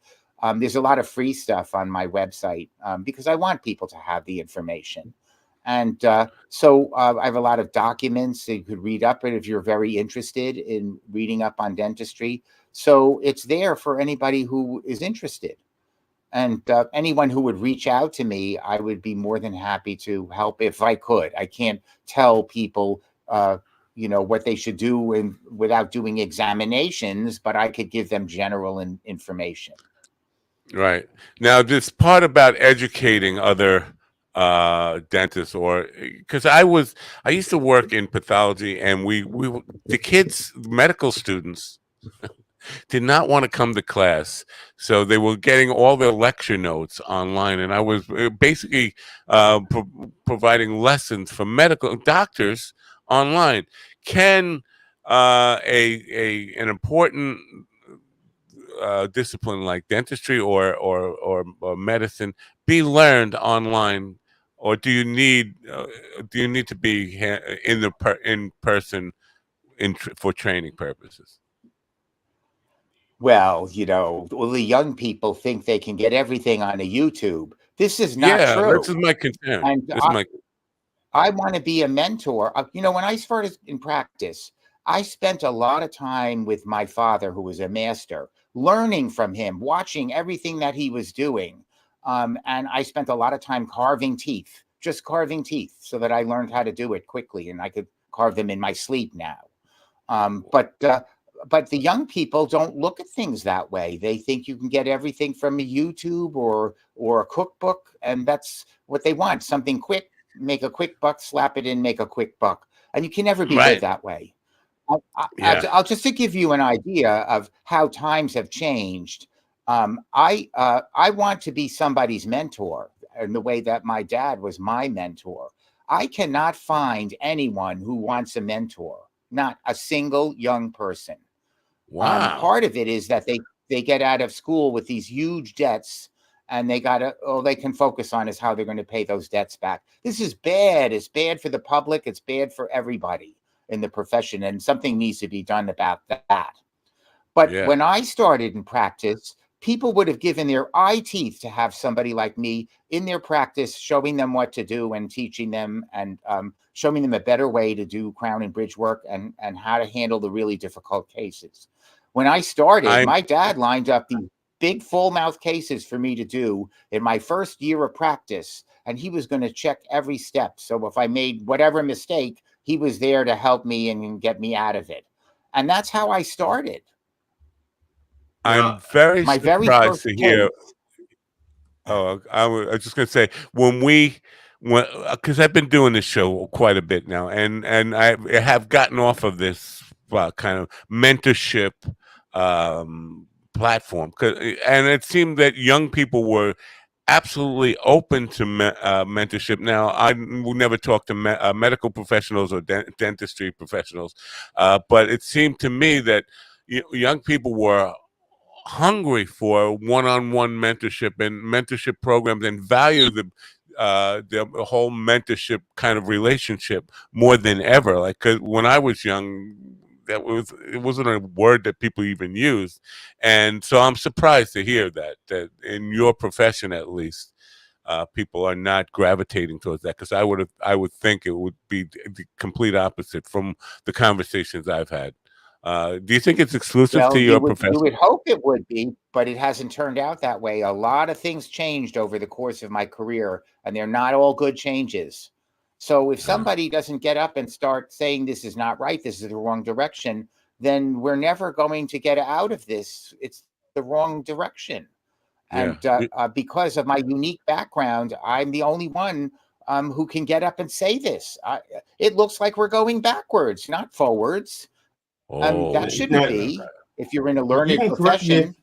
There's a lot of free stuff on my website because I want people to have the information. And so I have a lot of documents that you could read up if you're very interested in reading up on dentistry. So it's there for anybody who is interested. And anyone who would reach out to me, I would be more than happy to help if I could. I can't tell people, you know, what they should do without doing examinations, but I could give them general information. Right. Now, this part about educating other dentists, or because I used to work in pathology, and the kids, medical students, did not want to come to class, so they were getting all their lecture notes online, and I was basically providing lessons for medical doctors online. Can an important discipline like dentistry or medicine be learned online, or do you need to be in person for training purposes? Well, you know, the young people think they can get everything on a YouTube. This is not true. This is my concern. And I want to be a mentor. You know, when I started in practice, I spent a lot of time with my father, who was a master, learning from him, watching everything that he was doing. And I spent a lot of time carving teeth, just carving teeth, so that I learned how to do it quickly, and I could carve them in my sleep now. But the young people don't look at things that way. They think you can get everything from a YouTube or a cookbook, and that's what they want. Something quick, make a quick buck, slap it in, make a quick buck. And you can never be good that way. I'll just to give you an idea of how times have changed. I want to be somebody's mentor in the way that my dad was my mentor. I cannot find anyone who wants a mentor, not a single young person. Wow. Part of it is that they get out of school with these huge debts, and all they can focus on is how they're going to pay those debts back. This is bad. It's bad for the public. It's bad for everybody in the profession, and something needs to be done about that. But when I started in practice, people would have given their eye teeth to have somebody like me in their practice, showing them what to do and teaching them and showing them a better way to do crown and bridge work and how to handle the really difficult cases. When I started, my dad lined up these big full mouth cases for me to do in my first year of practice, and he was going to check every step. So if I made whatever mistake, he was there to help me and get me out of it. And that's how I started. I'm very surprised to hear. Oh, I was just going to say, because I've been doing this show quite a bit now, and I have gotten off of this kind of mentorship platform, and it seemed that young people were absolutely open to mentorship. Now, I will never talk to medical professionals or dentistry professionals, but it seemed to me that young people were hungry for one-on-one mentorship and mentorship programs, and value the whole mentorship kind of relationship more than ever. Like, 'cause when I was young, it wasn't a word that people even used, and so I'm surprised to hear that in your profession, at least, people are not gravitating towards that. Because I would think it would be the complete opposite from the conversations I've had. Do you think it's exclusive to your profession? You would hope it would be, but it hasn't turned out that way. A lot of things changed over the course of my career, and they're not all good changes. So if somebody doesn't get up and start saying this is not right, this is the wrong direction, then we're never going to get out of this. It's the wrong direction. And because of my unique background, I'm the only one who can get up and say this. It looks like we're going backwards, not forwards. That shouldn't be if you're in a learned profession.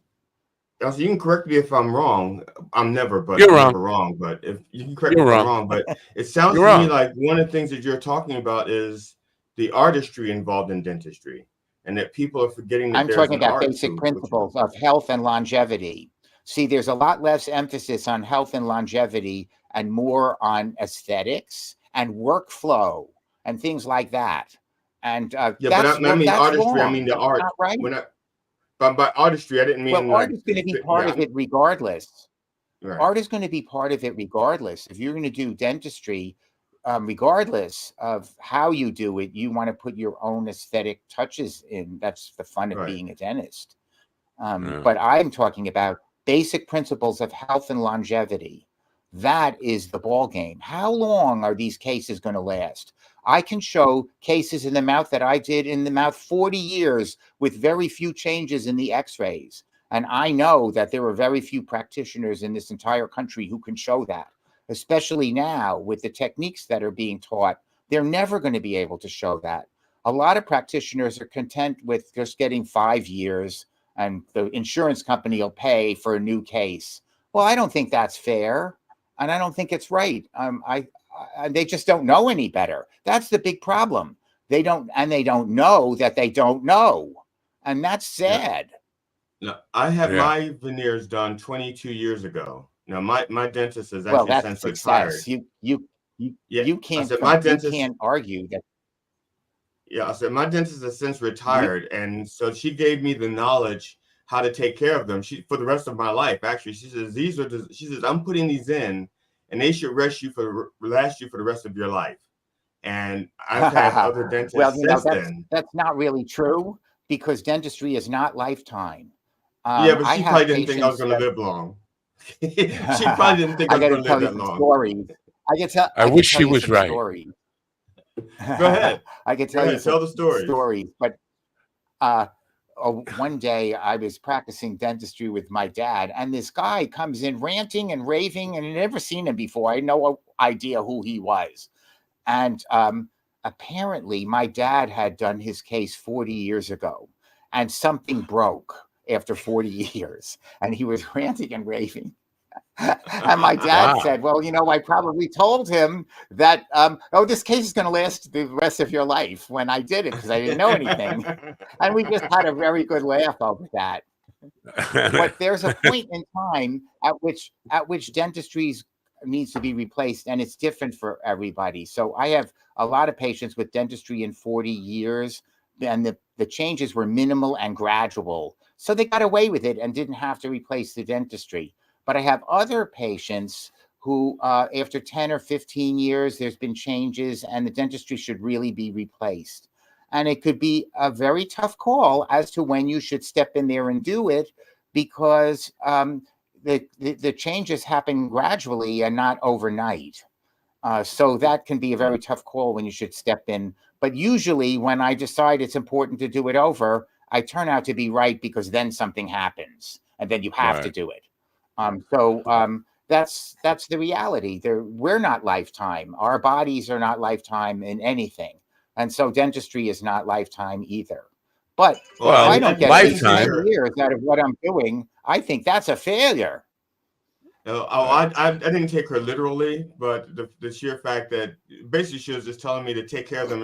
You can correct me if I'm wrong. I'm never wrong. But if you can correct me if I'm wrong, but it sounds to me like one of the things that you're talking about is the artistry involved in dentistry, and that people are forgetting that I'm talking about basic principles of health and longevity. See, there's a lot less emphasis on health and longevity and more on aesthetics and workflow and things like that. And but I mean artistry. I mean the art. Right? But by artistry, I didn't mean. Well, art is going to be part of it regardless. Right. Art is going to be part of it regardless. If you're going to do dentistry, regardless of how you do it, you want to put your own aesthetic touches in. That's the fun of being a dentist. But I'm talking about basic principles of health and longevity. That is the ball game. How long are these cases going to last? I can show cases in the mouth that I did in the mouth 40 years with very few changes in the x-rays. And I know that there are very few practitioners in this entire country who can show that, especially now with the techniques that are being taught. They're never going to be able to show that. A lot of practitioners are content with just getting 5 years and the insurance company will pay for a new case. Well, I don't think that's fair. And I don't think it's right. They just don't know any better. That's the big problem. They don't know that they don't know. And that's sad. No, I had my veneers done 22 years ago. Now my dentist has actually since retired. You can't argue that. Yeah, I said my dentist has since retired, and so she gave me the knowledge how to take care of them. For the rest of my life, actually, she says I'm putting these in, and they should last you for the rest of your life. And I've had other dentists that's not really true, because dentistry is not lifetime. But she probably didn't think I was going to live long. She probably didn't think I was going to live that long. Stories. I wish she was right. Stories. Go ahead. I can tell you tell the stories. But one day I was practicing dentistry with my dad, and this guy comes in ranting and raving, and I'd never seen him before. I had no idea who he was. And apparently my dad had done his case 40 years ago, and something broke after 40 years, and he was ranting and raving. And my dad said, well, I probably told him that, this case is going to last the rest of your life, when I did it, because I didn't know anything. And we just had a very good laugh over that. But there's a point in time at which dentistry needs to be replaced, and it's different for everybody. So I have a lot of patients with dentistry in 40 years, and the changes were minimal and gradual. So they got away with it and didn't have to replace the dentistry. But I have other patients who, after 10 or 15 years, there's been changes and the dentistry should really be replaced. And it could be a very tough call as to when you should step in there and do it, because the changes happen gradually and not overnight. So that can be a very tough call when you should step in. But usually when I decide it's important to do it over, I turn out to be right, because then something happens and then you have to do it. That's the reality. We're not lifetime. Our bodies are not lifetime in anything. And so dentistry is not lifetime either. But if I don't get 18 years out of what I'm doing, I think that's a failure. I didn't take her literally, but the sheer fact that basically she was just telling me to take care of them